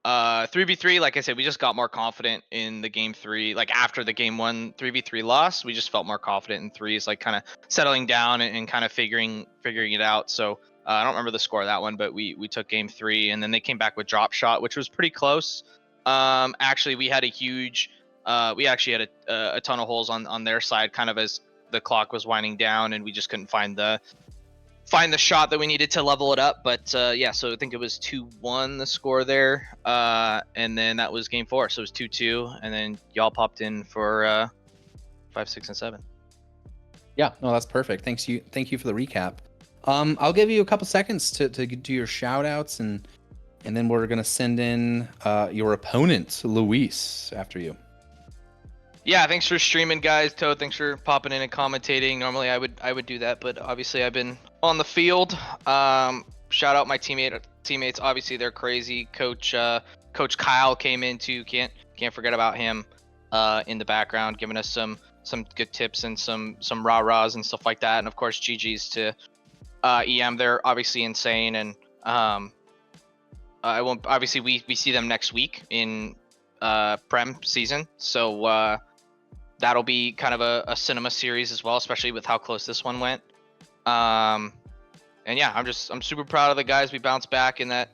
3v3, like I said, we just got more confident in the game 3. Like after the game 1 3v3 loss, we just felt more confident in 3s, like kind of settling down and kind of figuring it out. So I don't remember the score of that one, but we took game 3, and then they came back with drop shot, which was pretty close. Actually, we had a huge we actually had a ton of holes on their side, kind of as the clock was winding down, and we just couldn't find the shot that we needed to level it up. But yeah, so I think it was 2-1 the score there, and then that was game 4, so it was 2-2, and then y'all popped in for 5, 6, and 7. Yeah, no, that's perfect. Thank you for the recap. I'll give you a couple seconds to do your shout outs and And then we're going to send in your opponent, Luis, after you. Yeah, thanks for streaming, guys. Toad, thanks for popping in and commentating. Normally I would do that, but obviously I've been on the field. Shout out my teammates. Obviously they're crazy. Coach Kyle came in too. Can't forget about him in the background, giving us some good tips and some rah-rahs and stuff like that. And of course GG's to EM. They're obviously insane, and I won't. Obviously we see them next week in Prem season, so that'll be kind of a cinema series as well, especially with how close this one went. And yeah, I'm super proud of the guys. We bounced back in that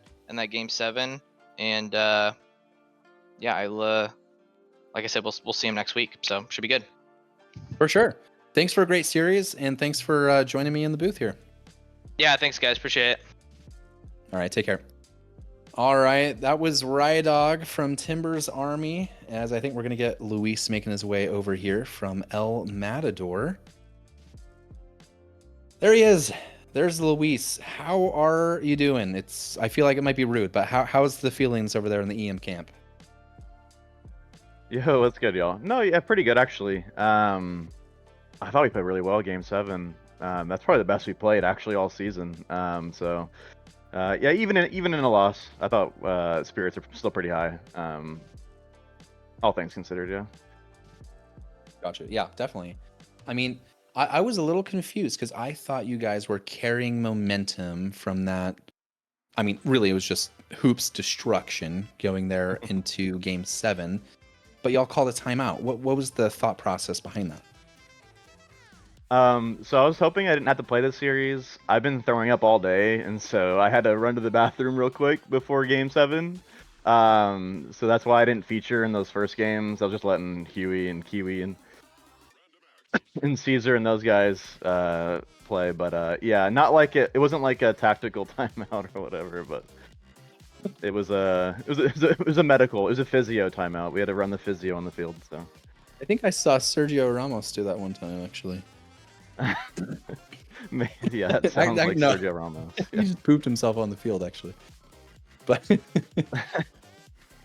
game 7, and yeah, like I said, we'll see him next week, so should be good. For sure. Thanks for a great series, and thanks for joining me in the booth here. Yeah, thanks guys, appreciate it. All right, take care. All right, that was Rydog from Timbers Army, as I think we're going to get Luis making his way over here from El Matador. There he is. There's Luis. How are you doing? I feel like it might be rude, but how's the feelings over there in the EM camp? Yo, what's good, y'all? No, yeah, pretty good actually. I thought we played really well game 7. That's probably the best we played actually all season. Yeah, even in a loss, I thought spirits are still pretty high. All things considered, yeah. Gotcha. Yeah, definitely. I mean, I was a little confused because I thought you guys were carrying momentum from that. I mean, really, it was just Hoops destruction going there into game 7. But y'all called a timeout. What was the thought process behind that? So I was hoping I didn't have to play this series. I've been throwing up all day, and so I had to run to the bathroom real quick before game 7. So that's why I didn't feature in those first games. I was just letting Huey and Kiwi and Caesar and those guys play. But yeah, not like it wasn't like a tactical timeout or whatever, but it was a medical, it was a physio timeout. We had to run the physio on the field, so. I think I saw Sergio Ramos do that one time, actually. Yeah, that sounds like no. Sergio Ramos. He just pooped himself on the field, actually. But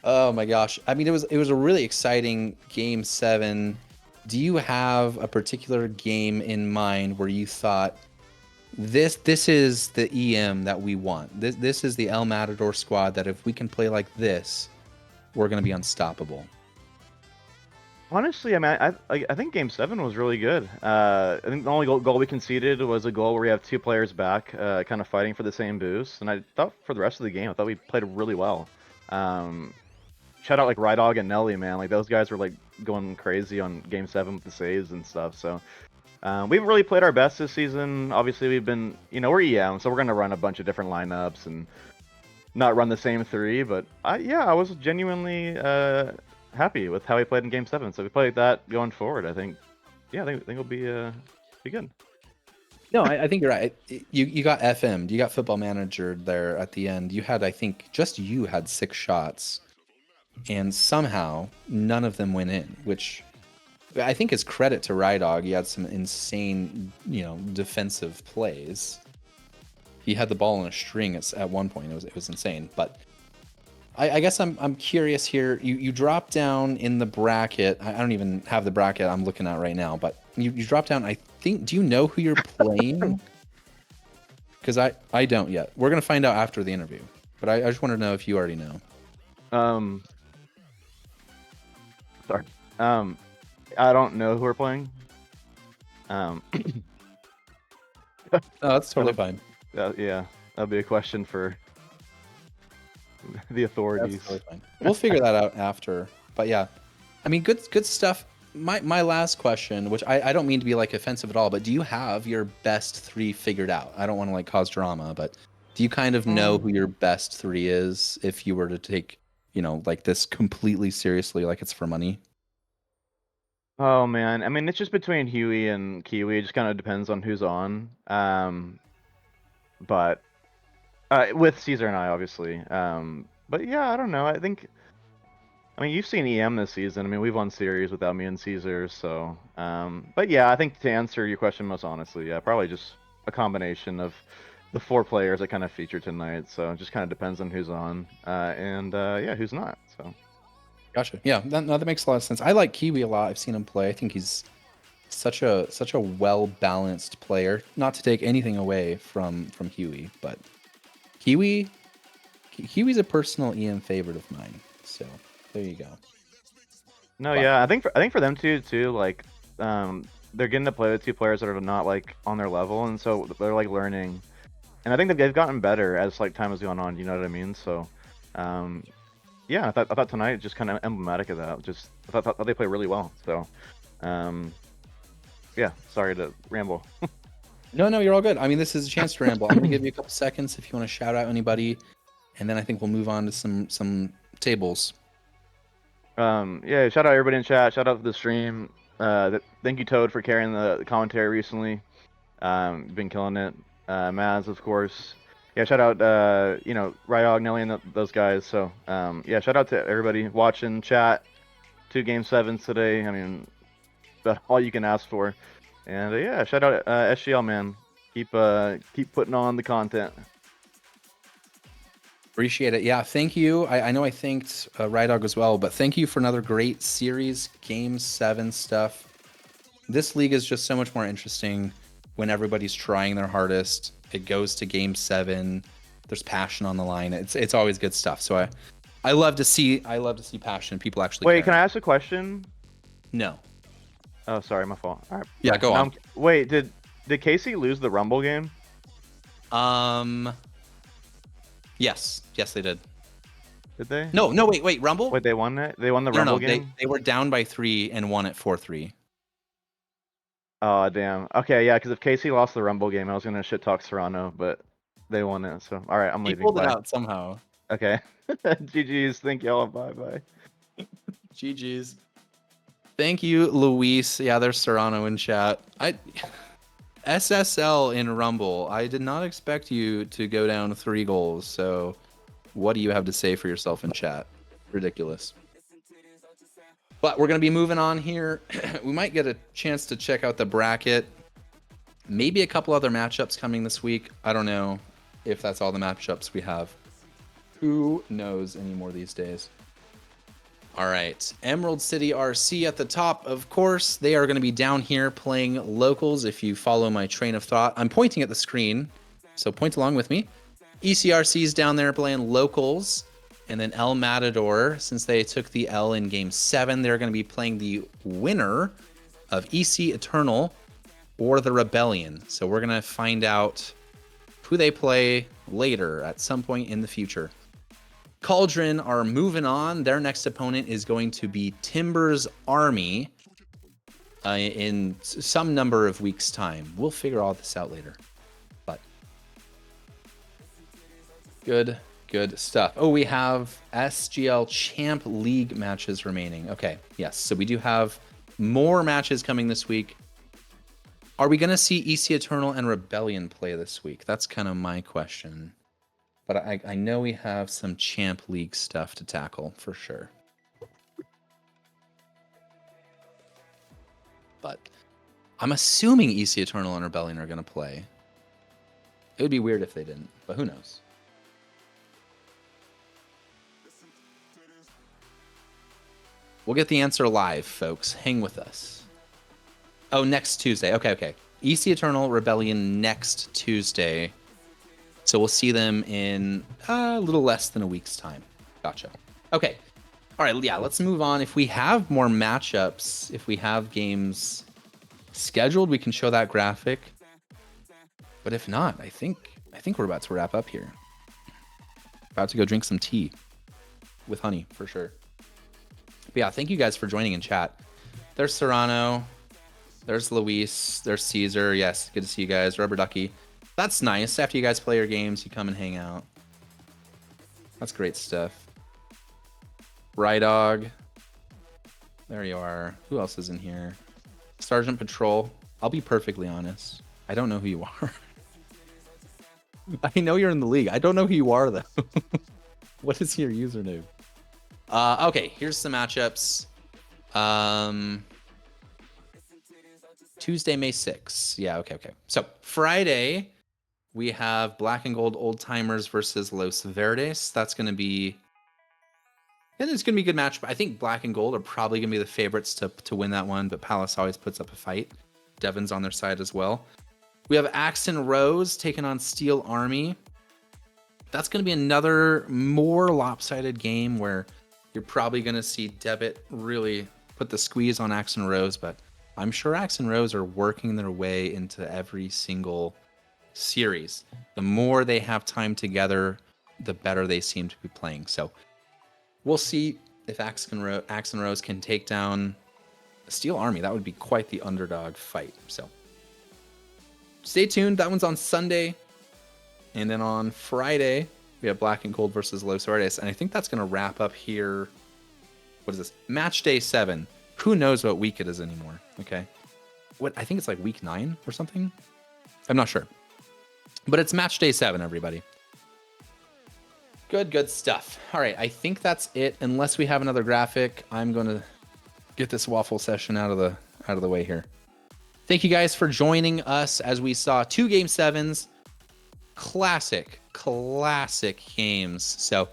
oh my gosh, I mean, it was a really exciting game 7. Do you have a particular game in mind where you thought this is the EM that we want? This is the El Matador squad that if we can play like this, we're going to be unstoppable. Honestly, I mean, I think Game 7 was really good. I think the only goal we conceded was a goal where we have 2 players back, kind of fighting for the same boost. And I thought for the rest of the game, I thought we played really well. Shout out like Rydog and Nelly, man. Like those guys were like going crazy on Game 7 with the saves and stuff. So we've really played our best this season. Obviously, we've been, we're EM, so we're gonna run a bunch of different lineups and not run the same 3. But I was genuinely happy with how we played in Game 7. So if we play that going forward, I think it'll be good. No, I think you're right. You got FM'd. You got Football Manager there at the end. You had, I think, just you had 6 shots, and somehow none of them went in, which I think is credit to Rydog. He had some insane, defensive plays. He had the ball in a string at one point. It was insane. But I guess I'm curious here. You drop down in the bracket. I don't even have the bracket I'm looking at right now, but you drop down. I think. Do you know who you're playing? Because I don't yet. We're gonna find out after the interview. But I just want to know if you already know. Sorry. I don't know who we're playing. Oh, that's totally fine. Yeah, that'll be a question for the authorities. That's totally fine. We'll figure that out after. But yeah, I mean, good stuff. My last question, which I don't mean to be like offensive at all, but do you have your best 3 figured out? I don't want to like cause drama, but do you kind of know who your best 3 is if you were to take, like this completely seriously, like it's for money? Oh man, I mean it's just between Huey and Kiwi. It just kind of depends on who's on. But with Caesar and I, obviously. But yeah, I don't know. I mean, you've seen EM this season. I mean, we've won series without me and Caesar. So, but yeah, I think to answer your question most honestly, yeah, probably just a combination of the 4 players that kind of feature tonight. So it just kind of depends on who's on, and yeah, who's not. So. Gotcha. Yeah, that makes a lot of sense. I like Kiwi a lot. I've seen him play. I think he's such a well balanced player. Not to take anything away from Huey, but Kiwi's a personal EM favorite of mine. So there you go. No, But- yeah, I think for them too, like, they're getting to play with 2 players that are not like on their level, and so they're like learning, and I think that they've gotten better as like time has gone on. You know what I mean? So, yeah, I thought tonight just kind of emblematic of that. Just I thought they played really well. So, yeah, sorry to ramble. No, you're all good. I mean, this is a chance to ramble. I'm gonna give you a couple seconds if you want to shout out anybody, and then I think we'll move on to some tables. Yeah, shout out everybody in chat. Shout out to the stream. Thank you, Toad, for carrying the commentary recently. Been killing it. Maz, of course. Yeah, shout out, Ryog, Nelly, and those guys. So, yeah, shout out to everybody watching, chat. 2 Game 7s today. I mean, that's all you can ask for. And yeah, shout out SGL, man. Keep putting on the content. Appreciate it. Yeah, thank you. I know I thanked Rydog as well, but thank you for another great series, Game 7 stuff. This league is just so much more interesting when everybody's trying their hardest. It goes to Game 7. There's passion on the line. It's always good stuff. So I love to see passion. People actually Wait, care. can I ask a question? No. Oh, sorry, my fault. All right. Yeah, go Now on. Wait, did Casey lose the Rumble game? Yes, they did. Did they? No, wait, Rumble? Wait, they won it? They won the Rumble game? They were down by 3 and won it 4-3. Oh, damn. Okay, yeah, because if Casey lost the Rumble game, I was gonna shit talk Serrano, but they won it. So, all right, I'm He leaving. pulled it Bye. out somehow. Okay. GG's. Thank y'all. Bye. GG's. Thank you, Luis. Yeah, there's Serrano in chat. SSL in Rumble. I did not expect you to go down 3 goals. So, what do you have to say for yourself in chat? Ridiculous. But we're going to be moving on here. We might get a chance to check out the bracket. Maybe a couple other matchups coming this week. I don't know if that's all the matchups we have. Who knows anymore these days? All right, Emerald City RC at the top, of course. They are going to be down here playing locals. If you follow my train of thought, I'm pointing at the screen, so point along with me. ECRC's down there playing locals, and then El Matador, since they took the L in Game 7, they're going to be playing the winner of EC Eternal or the Rebellion. So we're going to find out who they play later at some point in the future. Cauldron are moving on. Their next opponent is going to be Timbers Army in some number of weeks' time. We'll figure all this out later. But good stuff. Oh, we have SGL Champ League matches remaining. Okay, yes. So we do have more matches coming this week. Are we going to see EC Eternal and Rebellion play this week? That's kind of my question. But I know we have some Champ League stuff to tackle for sure. But I'm assuming EC Eternal and Rebellion are going to play. It would be weird if they didn't, but who knows? We'll get the answer live, folks. Hang with us. Oh, next Tuesday. Okay. EC Eternal Rebellion next Tuesday. So we'll see them in a little less than a week's time. Gotcha. Okay. All right. Yeah, let's move on. If we have more matchups, if we have games scheduled, we can show that graphic. But if not, I think we're about to wrap up here. About to go drink some tea with honey for sure. But yeah, thank you guys for joining in chat. There's Serrano. There's Luis. There's Caesar. Yes, good to see you guys. Rubber Ducky. That's nice. After you guys play your games, you come and hang out. That's great stuff. Rydog. There you are. Who else is in here? Sergeant Patrol. I'll be perfectly honest. I don't know who you are. I know you're in the league. I don't know who you are, though. What is your username? Okay, here's some matchups. Tuesday, May 6th. Yeah, okay. So Friday, We have Black and Gold Old Timers versus Los Verdes. That's going to be... And it's going to be a good match. But I think Black and Gold are probably going to be the favorites to win that one. But Palace always puts up a fight. Devon's on their side as well. We have Axe and Rose taking on Steel Army. That's going to be another more lopsided game where you're probably going to see Debit really put the squeeze on Axe and Rose. But I'm sure Axe and Rose are working their way into every single series. The more they have time together, the better they seem to be playing. So we'll see if Axe and Rose can take down Steel Army. That would be quite the underdog fight. So stay tuned. That one's on Sunday. And then on Friday, we have Black and Gold versus Los Verdes. And I think that's going to wrap up here. What is this? Match day 7. Who knows what week it is anymore? Okay. I think it's like week 9 or something. I'm not sure. But it's match day 7, everybody. Good stuff. All right, I think that's it. Unless we have another graphic, I'm going to get this waffle session out of the way here. Thank you guys for joining us as we saw 2 Game 7s. Classic games. So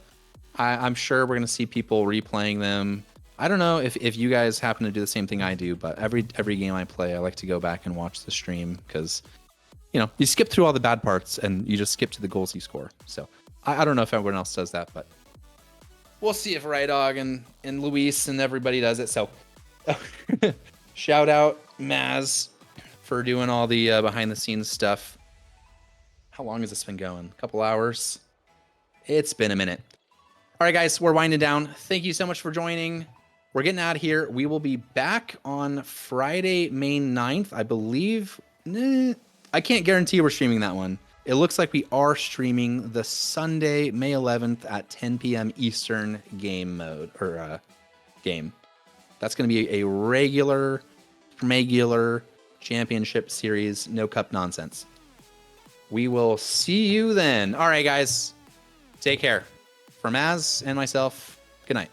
I'm sure we're going to see people replaying them. I don't know if you guys happen to do the same thing I do, but every game I play, I like to go back and watch the stream because, you know, you skip through all the bad parts and you just skip to the goals you score. So I don't know if everyone else does that, but we'll see if Rydog and Luis and everybody does it. So shout out Maz for doing all the behind the scenes stuff. How long has this been going? A couple hours? It's been a minute. All right, guys, we're winding down. Thank you so much for joining. We're getting out of here. We will be back on Friday, May 9th, I believe. I can't guarantee we're streaming that one. It looks like we are streaming the Sunday, May 11th at 10 p.m. Eastern game mode or game. That's going to be a regular championship series, no cup nonsense. We will see you then. All right, guys, take care. From Az and myself, good night.